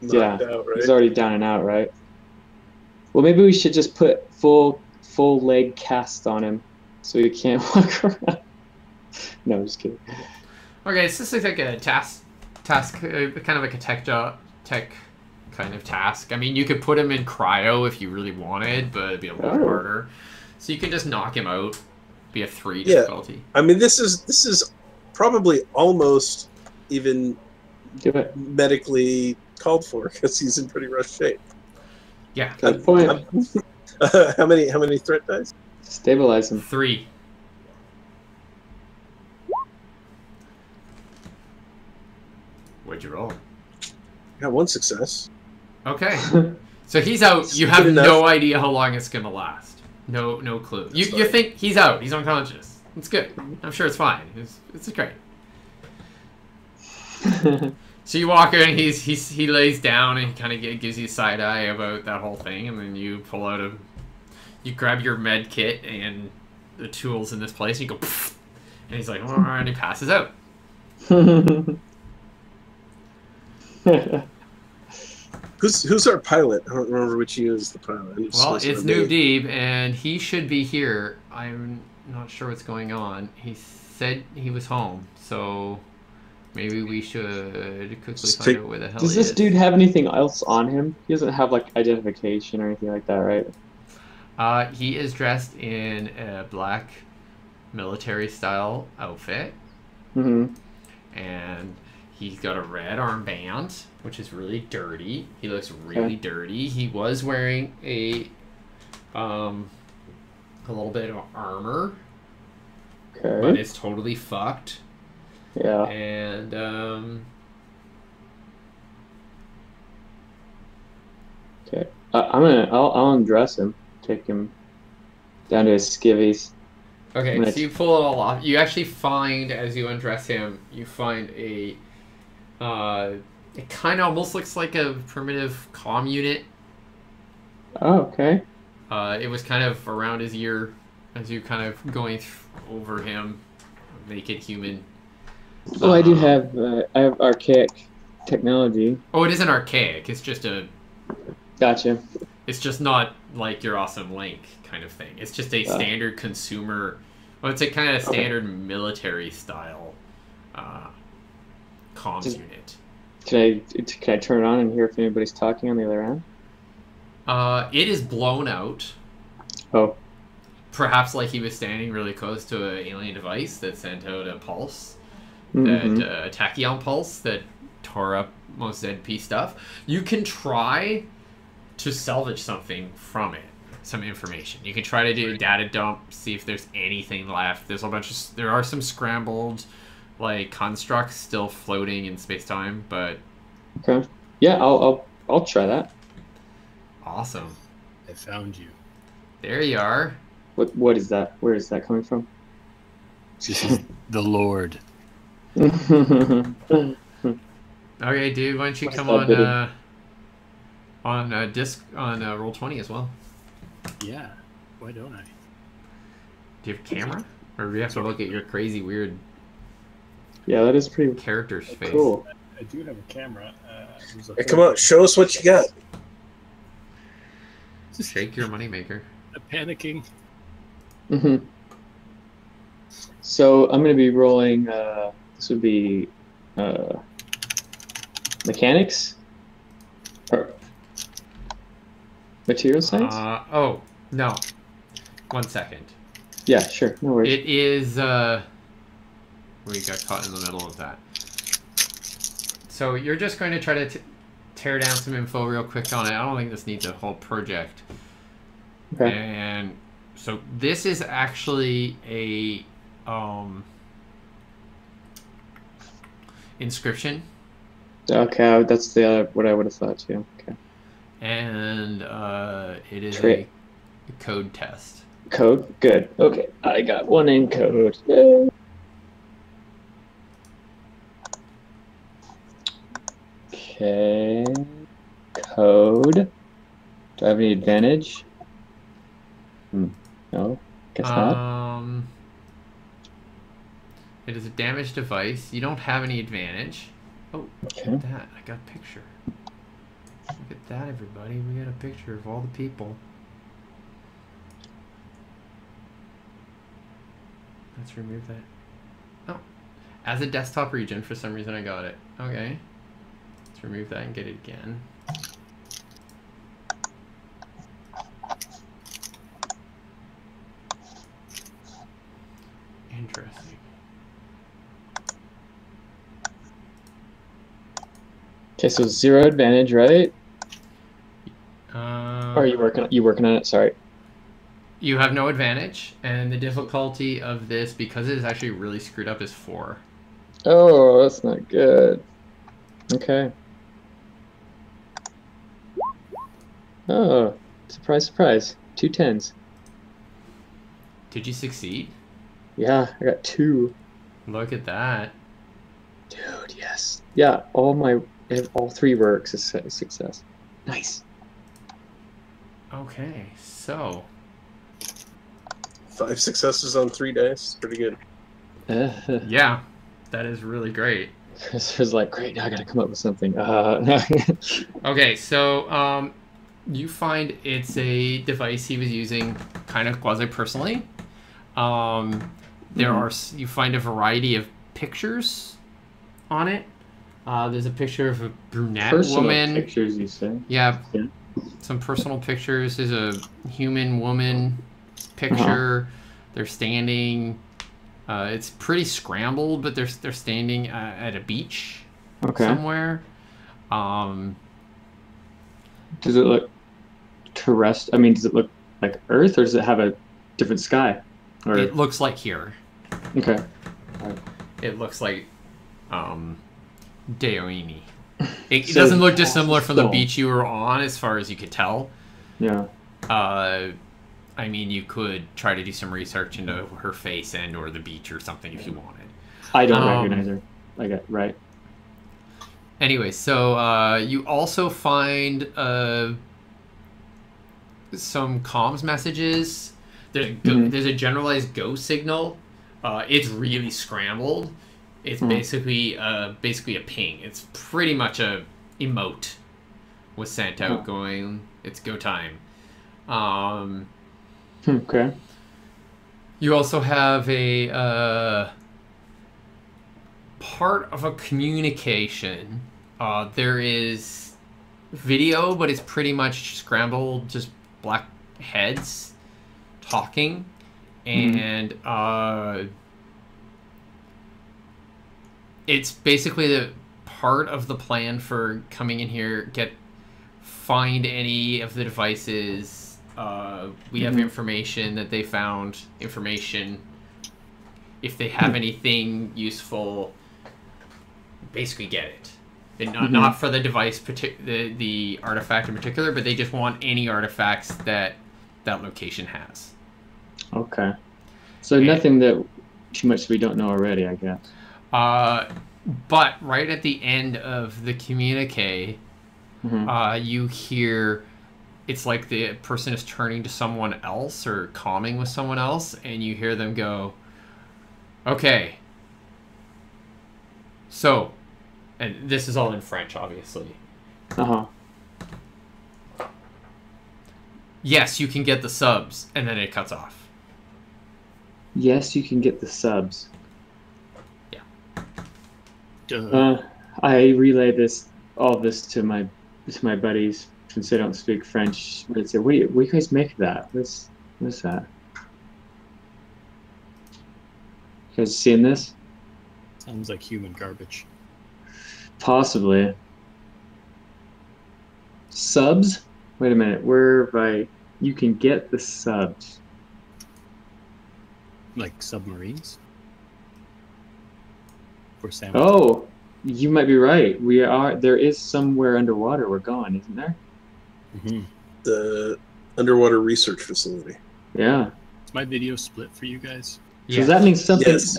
knocked out, right? He's already down and out, right? Well, maybe we should just put full leg cast on him, so he can't walk around. No, I'm just kidding. Okay, so this looks like a task, kind of like a tech kind of task. I mean, you could put him in cryo if you really wanted, but it'd be a little harder. So you can just knock him out. Be a 3 difficulty. I mean, this is probably almost even medically called for because he's in pretty rough shape. Yeah. Good point. How many threat dice? Stabilize him. 3. What'd you roll? Got 1 success. Okay. So he's out. You have no idea how long it's gonna last. No clue. You think he's out. He's unconscious. It's good. I'm sure it's fine. It's great. So you walk in, he lays down and he kind of gives you a side eye about that whole thing, and then you pull out you grab your med kit and the tools in this place, and you go, pfft, and he's like, oh, and he passes out. Who's our pilot? I don't remember which he is the pilot. Well, it's Noob Deeb, and he should be here. I'm not sure what's going on. He said he was home, so maybe we should quickly find out where the hell he is. Does this dude have anything else on him? He doesn't have like identification or anything like that, right? He is dressed in a black military-style outfit, and he's got a red armband, which is really dirty. He looks really dirty. He was wearing a little bit of armor, but it's totally fucked. Yeah. And okay, I'll undress him, take him down to his skivvies. Okay, so you pull it all off. You actually find, as you undress him, you find a it kind of almost looks like a primitive comm unit. Oh, okay. It was kind of around his ear as you kind of going over him, make it human. Oh, I have archaic technology. Oh, it isn't archaic. It's just a... Gotcha. It's just not like your awesome Link kind of thing. It's just a standard consumer... Well, it's a kind of standard military style comms unit. Can I turn it on and hear if anybody's talking on the other end? It is blown out. Oh. Perhaps like he was standing really close to an alien device that sent out a pulse, Mm-hmm. that tachyon pulse that tore up most ZP stuff. You can try to salvage something from it, some information. You can try to do a data dump, see if there's anything left. There are some scrambled, like, constructs still floating in space-time, but... Okay. Yeah, I'll try that. Awesome. I found you. There you are. What is that? Where is that coming from? This is the Lord. Okay, dude, why don't you come on disc on Roll20 as well? Yeah, why don't I? Do you have a camera? Or do we have to look at your crazy, weird Yeah, that is pretty character's face? cool. I do have a camera. Hey, come on, show us what you got. Just shake your moneymaker. I'm panicking. Mm-hmm. So I'm going to be rolling. This would be mechanics or material science. Oh no, 1 second. Yeah, sure. No worries. It is. We got caught in the middle of that. So you're just going to try to tear down some info real quick on it. I don't think this needs a whole project. Okay. And so this is actually a inscription. Okay, that's the other, what I would have thought too. Okay. And it is a code test. Code? Good. Okay, I got one in code. Yay. Okay. Code. Do I have any advantage? No, guess not. It is a damaged device. You don't have any advantage. Oh, Okay. look at that. I got a picture. Look at that, everybody. We got a picture of all the people. Let's remove that. Oh. As a desktop region, for some reason I got it. Okay. Let's remove that and get it again. Interesting. Okay, so 0 advantage, right? Or are you working on it? Sorry. You have no advantage, and the difficulty of this, because it is actually really screwed up, is 4. Oh, that's not good. Okay. Oh, surprise, surprise. 2 10s. Did you succeed? Yeah, I got 2. Look at that. Dude, yes. Yeah, all 3 were a success. Nice. Okay, so 5 successes on 3 dice. Pretty good. yeah, that is really great. Chris was like, great, now I gotta come up with something. Okay, so you find it's a device he was using kind of quasi-personally. You find a variety of pictures on it. There's a picture of a brunette woman. Pictures, you say? Yeah, some personal pictures. There's a human woman picture. They're standing. It's pretty scrambled, but they're standing at a beach somewhere. Does it look terrestrial? I mean, does it look like Earth, or does it have a different sky? Or... It looks like here. Okay. It looks like Deoini. It doesn't look dissimilar from the beach you were on, as far as you could tell. Yeah. I mean, you could try to do some research into her face and or the beach or something if you wanted. I don't recognize her. I got right. Anyway, so you also find some comms messages. There's a generalized go signal. It's really scrambled. It's basically a ping. It's pretty much a emote was sent out going, it's go time. Okay. You also have a part of a communication There is video, but it's pretty much scrambled, just black heads talking, and it's basically the part of the plan for coming in here, find any of the devices. We have information that they found, information if they have anything useful, basically get it. And not for the device, the artifact in particular, but they just want any artifacts that location has. Okay. So nothing that too much we don't know already, I guess. But right at the end of the communique, you hear, it's like the person is turning to someone else or calming with someone else, and you hear them go, okay, so, and this is all in French, obviously. Yes, you can get the subs, and then it cuts off. Yes, you can get the subs. Yeah. I relay all this to my buddies since they don't speak French. They say, "What do you guys make of that? What's that? You guys seen this?" Sounds like human garbage. Possibly. Subs? Wait a minute. You can get the subs. Like submarines? For salmon. Oh, you might be right. There is somewhere underwater we're going, isn't there? The underwater research facility. Yeah. Is my video split for you guys? So that means something. Yes.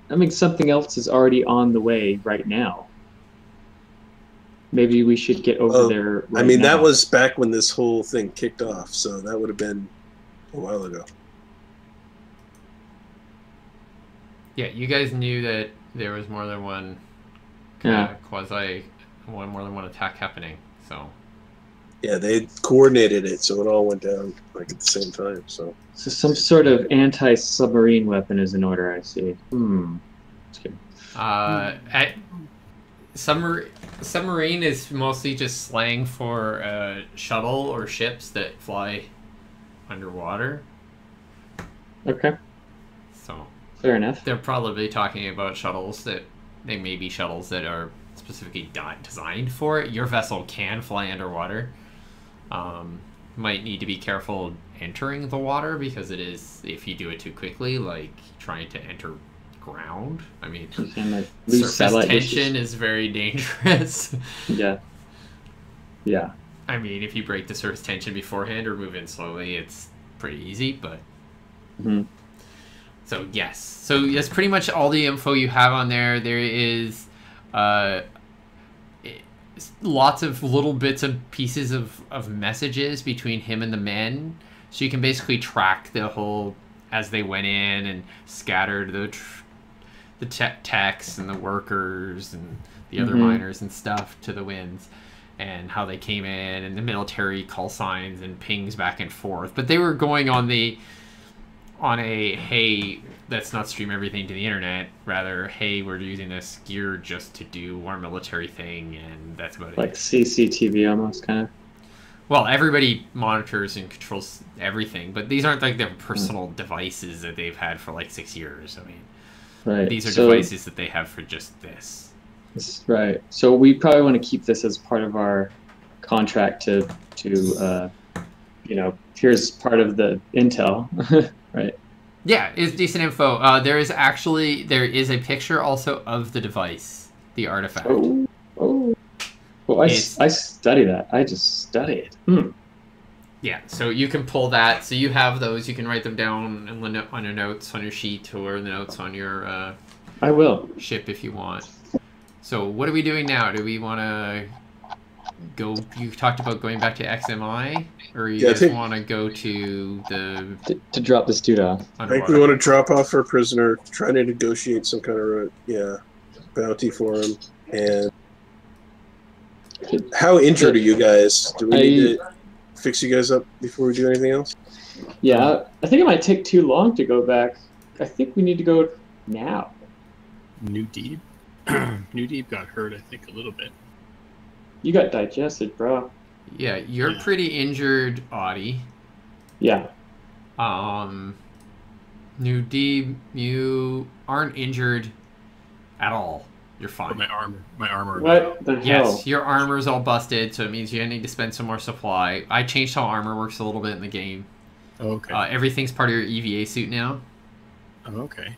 That means something else is already on the way right now. Maybe we should get over there right now. That was back when this whole thing kicked off, so that would have been a while ago. Yeah, you guys knew that there was more than one more than one attack happening, so. Yeah, they coordinated it, so it all went down like at the same time. So some sort of anti-submarine weapon is in order, I see. Submarine is mostly just slang for shuttle or ships that fly underwater. Okay. So fair enough. They're probably talking about shuttles that are specifically designed for it. Your vessel can fly underwater. Might need to be careful entering the water because it is, if you do it too quickly, like trying to enter ground. I mean, surface tension is very dangerous. Yeah. I mean, if you break the surface tension beforehand or move in slowly, it's pretty easy, but... So, yes. So, that's pretty much all the info you have on there. There is lots of little bits and pieces of messages between him and the men. So, you can basically track the whole... as they went in and scattered the techs and the workers and the other miners and stuff to the winds, and how they came in, and the military call signs and pings back and forth. But they were going on a hey, let's not stream everything to the internet. Rather, hey, we're using this gear just to do our military thing, and that's about it. Like CCTV almost, kind of. Well, everybody monitors and controls everything, but these aren't like their personal devices that they've had for like 6 years. I mean, these are devices that they have for just this. Right. So we probably want to keep this as part of our contract to here's part of the intel, right? Yeah, it's decent info. There is a picture also of the device, the artifact. Oh. Well, I study that. I just study it. Yeah, so you can pull that. So you have those. You can write them down on your notes on your sheet or the notes on your I will ship if you want. So what are we doing now? Do we want to go? You talked about going back to XMI, or you just want to go to the to drop this dude off? I think we want to drop off our prisoner, try to negotiate some kind of bounty for him. And how injured are you guys? Do we need to fix you guys up before we do anything else? Yeah, I think it might take too long to go back. I think we need to go now. New Deep got hurt, I think, a little bit. You got digested, bro. Yeah, you're pretty injured, Audie. Yeah. New D, you aren't injured at all. You're fine. But my armor. What the hell? Yes, your armor's all busted, so it means you need to spend some more supply. I changed how armor works a little bit in the game. Oh, okay. Everything's part of your EVA suit now. Oh, okay.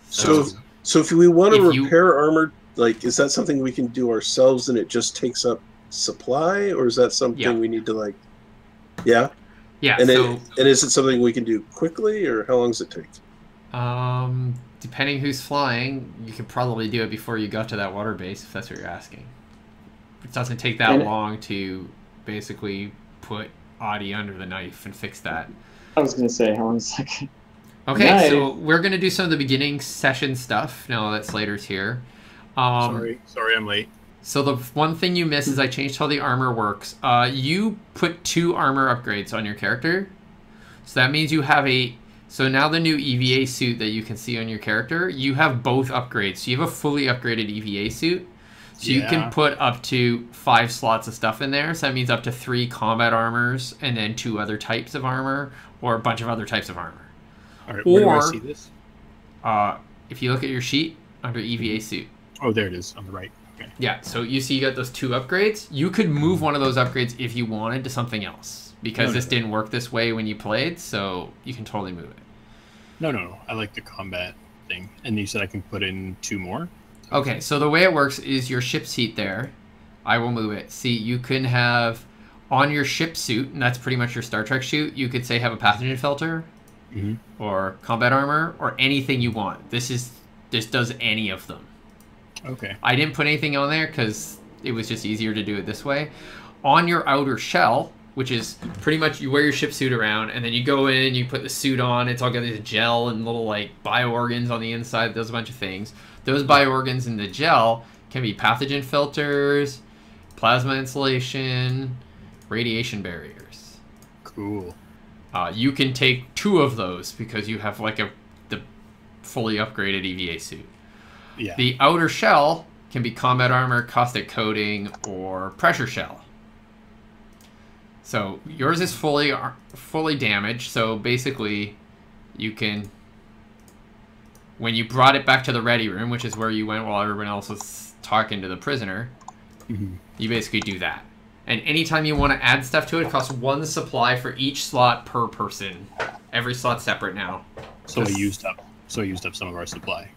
So if we want to repair armor, like, is that something we can do ourselves and it just takes up supply, or is that something we need to, like, yeah? Yeah. And is it something we can do quickly, or how long does it take? Depending who's flying, you could probably do it before you got to that water base, if that's what you're asking. It doesn't take that long to basically put Audie under the knife and fix that. I was going to say, how long is that? Okay, so we're going to do some of the beginning session stuff now that Slater's here. Sorry, I'm late. So the one thing you missed is I changed how the armor works. You put 2 armor upgrades on your character. So that means you have so now the new EVA suit that you can see on your character, you have both upgrades. So you have a fully upgraded EVA suit. So you can put up to 5 slots of stuff in there. So that means up to 3 combat armors and then 2 other types of armor or a bunch of other types of armor. All right, where do I see this? If you look at your sheet under EVA suit. Oh, there it is on the right. Okay. Yeah, so you see you got those 2 upgrades. You could move one of those upgrades if you wanted to something else. Because this didn't work this way when you played, so you can totally move it. No. I like the combat thing. And you said I can put in 2 more? Okay, so the way it works is your ship seat there. I will move it. See, you can have on your ship suit, and that's pretty much your Star Trek suit, you could say have a pathogen filter or combat armor or anything you want. This does any of them. Okay. I didn't put anything on there because it was just easier to do it this way. On your outer shell, which is pretty much you wear your ship suit around, and then you go in, you put the suit on, it's all got this gel and little, like, bioorgans on the inside, does a bunch of things. Those bioorgans in the gel can be pathogen filters, plasma insulation, radiation barriers. Cool. You can take 2 of those because you have, like, the fully upgraded EVA suit. Yeah. The outer shell can be combat armor, caustic coating, or pressure shell. So yours is fully damaged. So basically, you can, when you brought it back to the ready room, which is where you went while everyone else was talking to the prisoner, you basically do that. And anytime you want to add stuff to it, it costs 1 supply for each slot per person. Every slot's separate now. So I used up some of our supply.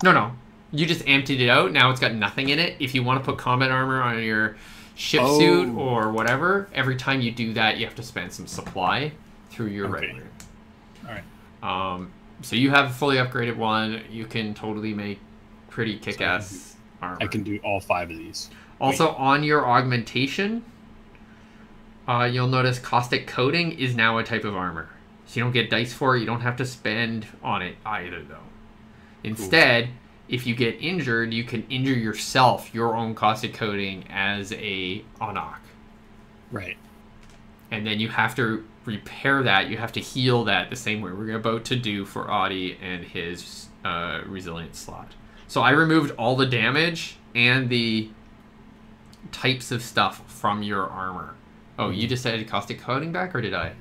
No. You just emptied it out. Now it's got nothing in it. If you want to put combat armor on your ship suit or whatever, every time you do that, you have to spend some supply through your ready room. All right. So you have a fully upgraded one. You can totally make pretty kick-ass armor. I can do all 5 of these. Also, on your augmentation, you'll notice caustic coating is now a type of armor. So you don't get dice for it. You don't have to spend on it either, though. Instead, if you get injured, you can injure yourself, your own caustic coating, as a Anak. Right. And then you have to repair that. You have to heal that the same way we're about to do for Audie and his resilience slot. So I removed all the damage and the types of stuff from your armor. Oh, you just added caustic coating back, or did I?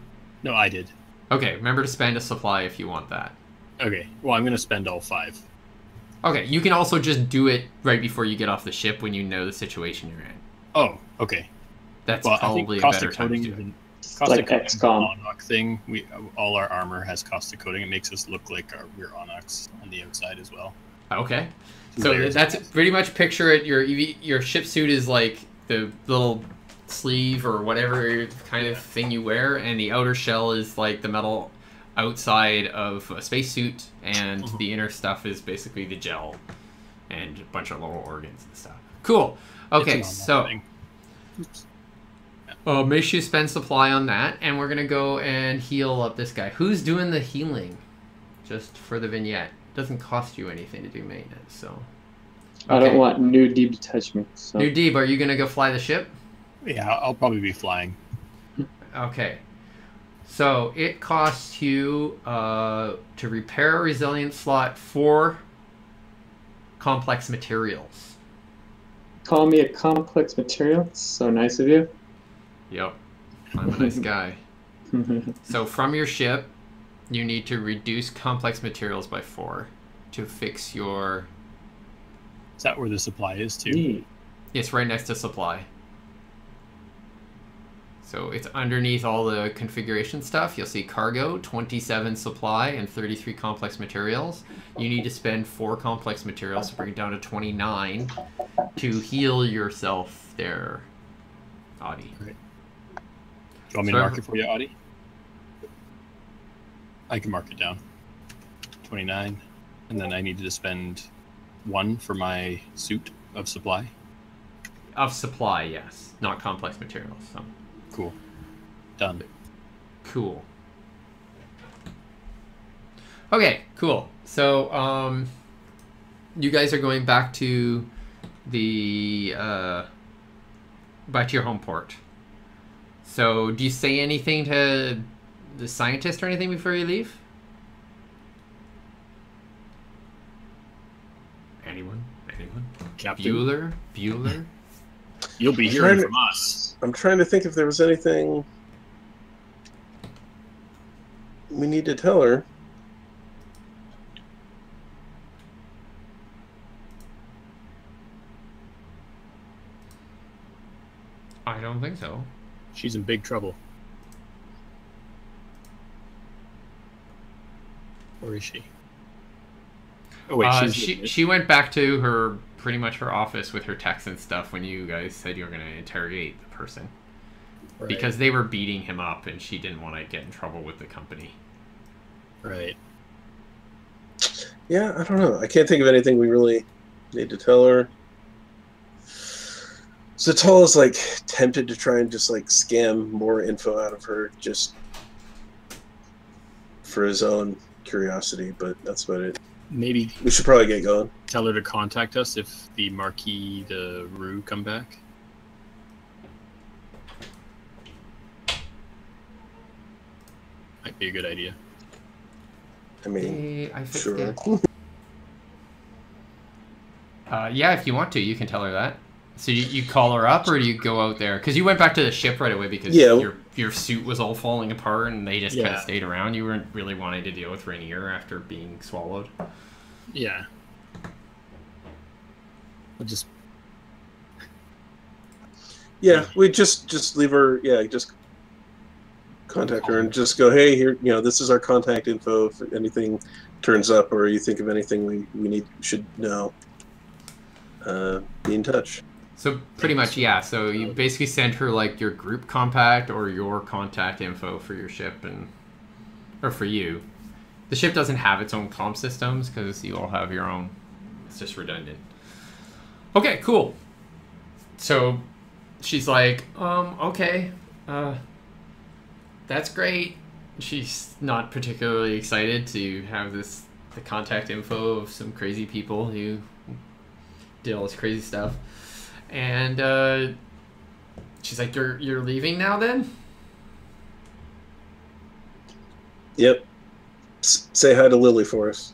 No, I did. Okay, remember to spend a supply if you want that. Okay, well, I'm going to spend all 5. Okay, you can also just do it right before you get off the ship when you know the situation you're in. Oh, okay. That's probably a better time to do it. Like XCOM thing. All our armor has caustic coating. It makes us look like we're Onyx on the outside as well. Okay, so that's pretty much picture it. Your ship suit is like the little sleeve or whatever kind of thing you wear, and the outer shell is like the metal outside of a spacesuit, and the inner stuff is basically the gel and a bunch of little organs and stuff. Cool. Okay, so make sure you spend supply on that, and we're gonna go and heal up this guy. Who's doing the healing? Just for the vignette. Doesn't cost you anything to do maintenance, so. Okay. I don't want New Deeb to touch me. So. New Deeb, are you gonna go fly the ship? Yeah, I'll probably be flying. Okay. So it costs you to repair a resilience slot 4 complex materials. call me a complex material. It's so nice of you. Yep. I'm a nice guy. So from your ship, you need to reduce complex materials by 4 to fix your... Is that where the supply is, too? It's right next to supply. So it's underneath all the configuration stuff. You'll see cargo, 27 supply, and 33 complex materials. You need to spend 4 complex materials to bring it down to 29 to heal yourself there, Audie. Great. Do you want me to mark it for you, Audie? I can mark it down. 29. And then I needed to spend 1 for my suit of supply. Of supply, yes. Not complex materials, so... Cool. Done. Cool. Okay, cool. So, you guys are going back to the, back to your home port. So, do you say anything to the scientist or anything before you leave? Anyone? Captain? Bueller? You'll be hearing from us. I'm trying to think if there was anything we need to tell her. I don't think so. She's in big trouble. Or is she? Oh wait, she went back to her pretty much her office with her texts and stuff when you guys said you were going to interrogate the person. Right. Because they were beating him up and she didn't want to get in trouble with the company. Right. Yeah, I don't know. I can't think of anything we really need to tell her. Zatal is like tempted to try and just like scam more info out of her just for his own curiosity, but that's about it. Maybe we should probably get going. Tell her to contact us if the Marquis de Rue come back. Might be a good idea. I mean, sure. Yeah, if you want to, you can tell her that. So you call her up, or do you go out there? Because you went back to the ship right away because your suit was all falling apart, and they just kind of stayed around. You weren't really wanting to deal with Rainier after being swallowed. Yeah. We'll just... Yeah, we just leave her, just contact her and just go, hey, here, this is our contact info. If anything turns up or you think of anything we should know, be in touch. So pretty much, yeah. So you basically send her like your group contact or your contact info for your ship or for you. The ship doesn't have its own comm systems because you all have your own. It's just redundant. Okay, cool. So she's like, okay, that's great. She's not particularly excited to have the contact info of some crazy people who did all this crazy stuff. And she's like, you're leaving now then? Yep. Say hi to Lily for us.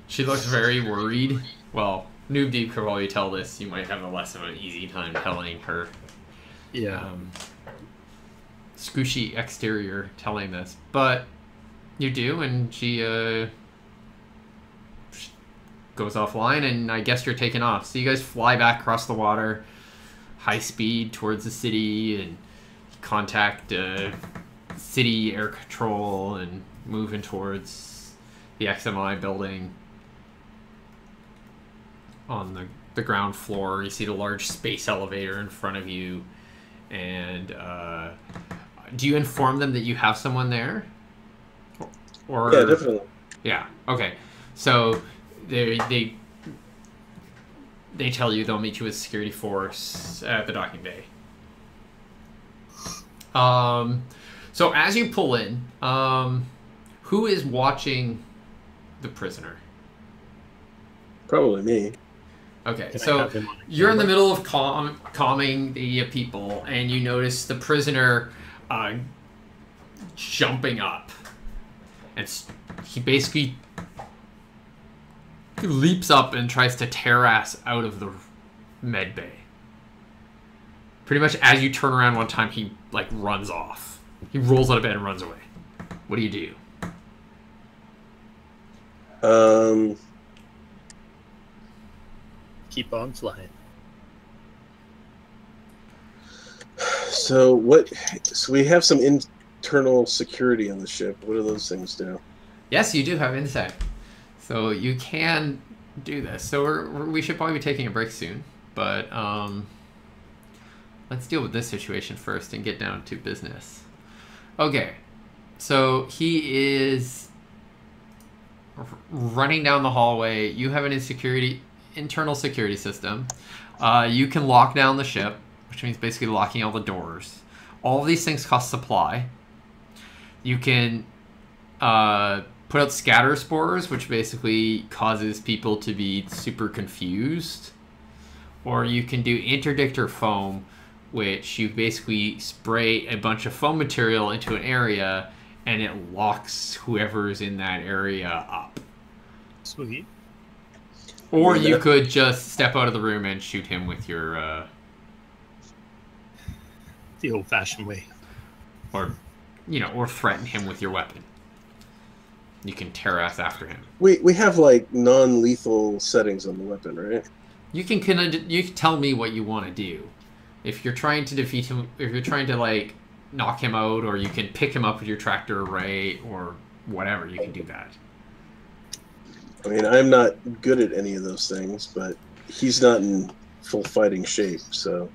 She looks very worried. Well, Noob Deep could probably tell this. You might have a less of an easy time telling her. Yeah. Squishy exterior telling this. But you do, and she goes offline, and I guess you're taking off. So you guys fly back across the water, high speed towards the city, and contact city air control, and moving towards the XMI building. On the ground floor, you see the large space elevator in front of you, and do you inform them that you have someone there? Or yeah, definitely. Yeah. Okay. So they tell you they'll meet you with security force at the docking bay. So as you pull in, who is watching the prisoner? Probably me. Okay, so you're in the middle of calming the people, and you notice the prisoner jumping up. And he basically leaps up and tries to tear ass out of the med bay. Pretty much as you turn around one time, he like runs off. He rolls out of bed and runs away. What do you do? Keep on flying. So what? So we have some internal security on the ship. What do those things do? Yes, you do have insight, so you can do this. So we should probably be taking a break soon, but let's deal with this situation first and get down to business. Okay, so he is running down the hallway. You have an internal security system. You can lock down the ship, which means basically locking all the doors. All of these things cost supply. You can put out scatter spores, which basically causes people to be super confused. Or you can do interdictor foam, which you basically spray a bunch of foam material into an area and it locks whoever's in that area up. Sweet. Or you could just step out of the room and shoot him with your... the old-fashioned way. Or, or threaten him with your weapon. You can tear ass after him. We have, like, non-lethal settings on the weapon, right? You can tell me what you want to do. If you're trying to defeat him, if you're trying to, like, knock him out, or you can pick him up with your tractor array, or whatever, you can do that. I mean, I'm not good at any of those things, but he's not in full fighting shape, so...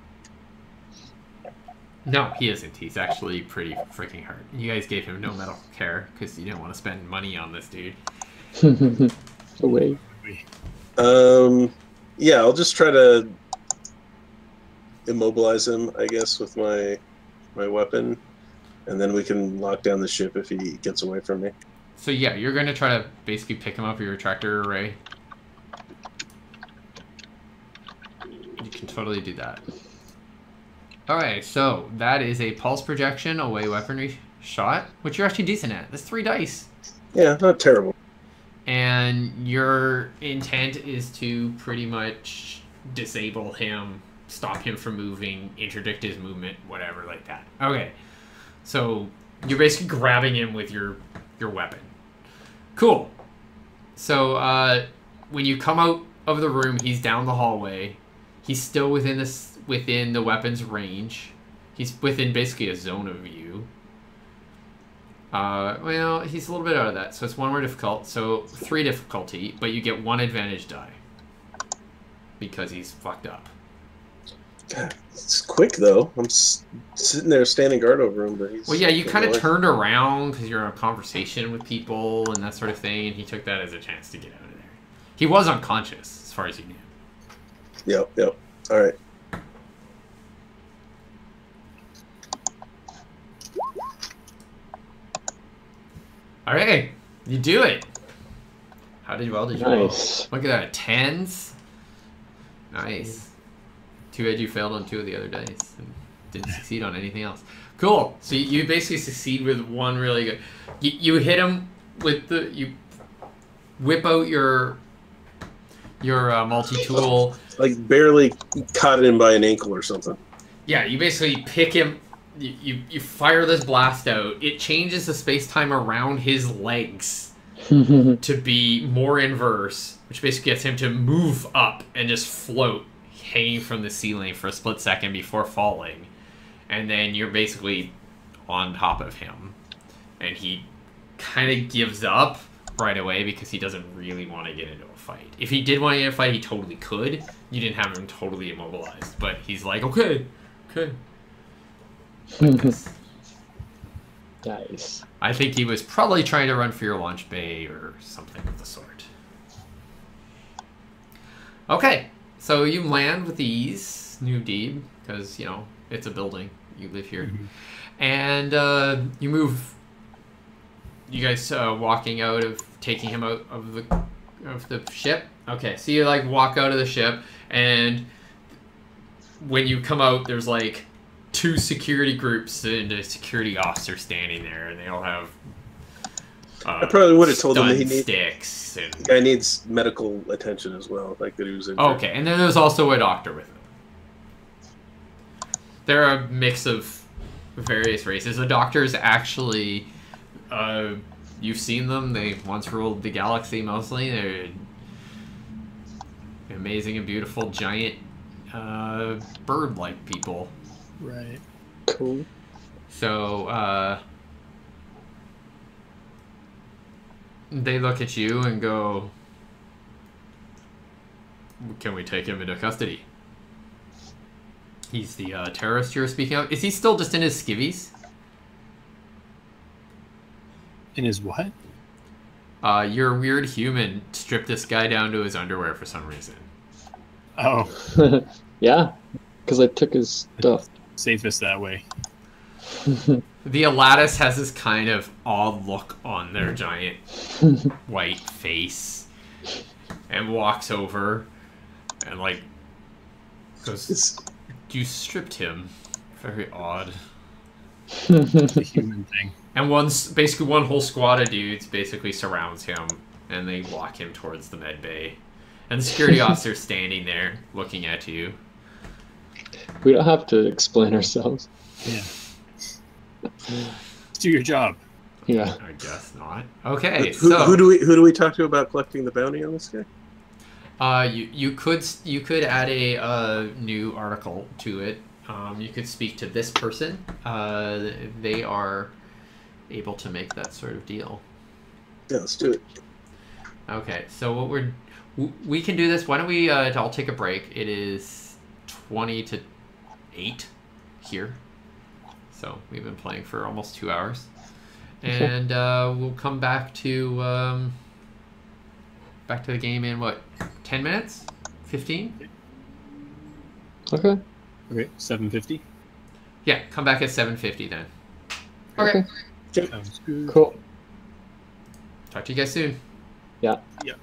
No, he isn't. He's actually pretty freaking hurt. You guys gave him no medical care because you didn't want to spend money on this dude. Away. Yeah, I'll just try to immobilize him, I guess, with my weapon, and then we can lock down the ship if he gets away from me. So yeah, you're going to try to basically pick him up with your tractor array. You can totally do that. Alright, so that is a pulse projection, away weaponry shot, which you're actually decent at. That's 3 dice. Yeah, not terrible. And your intent is to pretty much disable him, stop him from moving, interdict his movement, whatever like that. Okay, so you're basically grabbing him with your weapon. Cool. So when you come out of the room, he's down the hallway. He's still within the weapon's range. He's within basically a zone of view. Well, he's a little bit out of that, so it's 1 more difficult. So 3 difficulty, but you get 1 advantage die because he's fucked up. God, it's quick though. I'm sitting there standing guard over him, but he's... Well, yeah, you kind of turned around because you're in a conversation with people and that sort of thing, and he took that as a chance to get out of there. He was unconscious, as far as you knew. Yep. All right. All right, you do it. How well did you Nice. roll? Look at that, 10s. Nice. Too bad you failed on 2 of the other dice and didn't succeed on anything else. Cool. So you basically succeed with 1 really good. You hit him with you whip out your multi-tool. Like barely caught him by an ankle or something. Yeah, you basically pick him. You fire this blast out. It changes the space-time around his legs to be more inverse, which basically gets him to move up and just float, hanging from the ceiling for a split second before falling. And then you're basically on top of him. And he kind of gives up right away because he doesn't really want to get into a fight. If he did want to get into a fight, he totally could. You didn't have him totally immobilized. But he's like, okay. Like this. Nice. I think he was probably trying to run for your launch bay or something of the sort. Okay, so you land with ease, New Deeb, because, it's a building. You live here. Mm-hmm. And you move... You guys walking out of... Taking him out of the ship? Okay, so you, walk out of the ship, and when you come out, there's, 2 security groups and a security officer standing there, and they all have I probably would have told him that he sticks. And... the guy needs medical attention as well, like that he was injured. Okay, and then there's also a doctor with him. They're a mix of various races. The doctors actually, you've seen them. They once ruled the galaxy mostly. They're amazing and beautiful giant bird-like people. Right. Cool. So, they look at you and go, can we take him into custody? He's the terrorist you're speaking of. Is he still just in his skivvies? In his what? Your weird human stripped this guy down to his underwear for some reason. Oh. Yeah, because I took his stuff. Safest that way. The Alatus has this kind of odd look on their giant white face and walks over and like goes, you stripped him. Very odd. It's a human thing. And basically one whole squad of dudes basically surrounds him and they walk him towards the med bay. And the security officer's standing there looking at you. We don't have to explain ourselves. Yeah. Do your job. Yeah. I guess not. Okay, who do we talk to about collecting the bounty on this guy? You could add a new article to it. You could speak to this person. They are able to make that sort of deal. Yeah, let's do it. Okay, so we can do this. Why don't we? I'll take a break. It is 20 to 8 here, so we've been playing for almost 2 hours, and we'll come back to the game in what, 10 minutes, 15. Okay. Okay, 7:50. Yeah, come back at 7:50 then. Okay. Okay. Sounds good. Cool. Talk to you guys soon. Yeah. Yeah.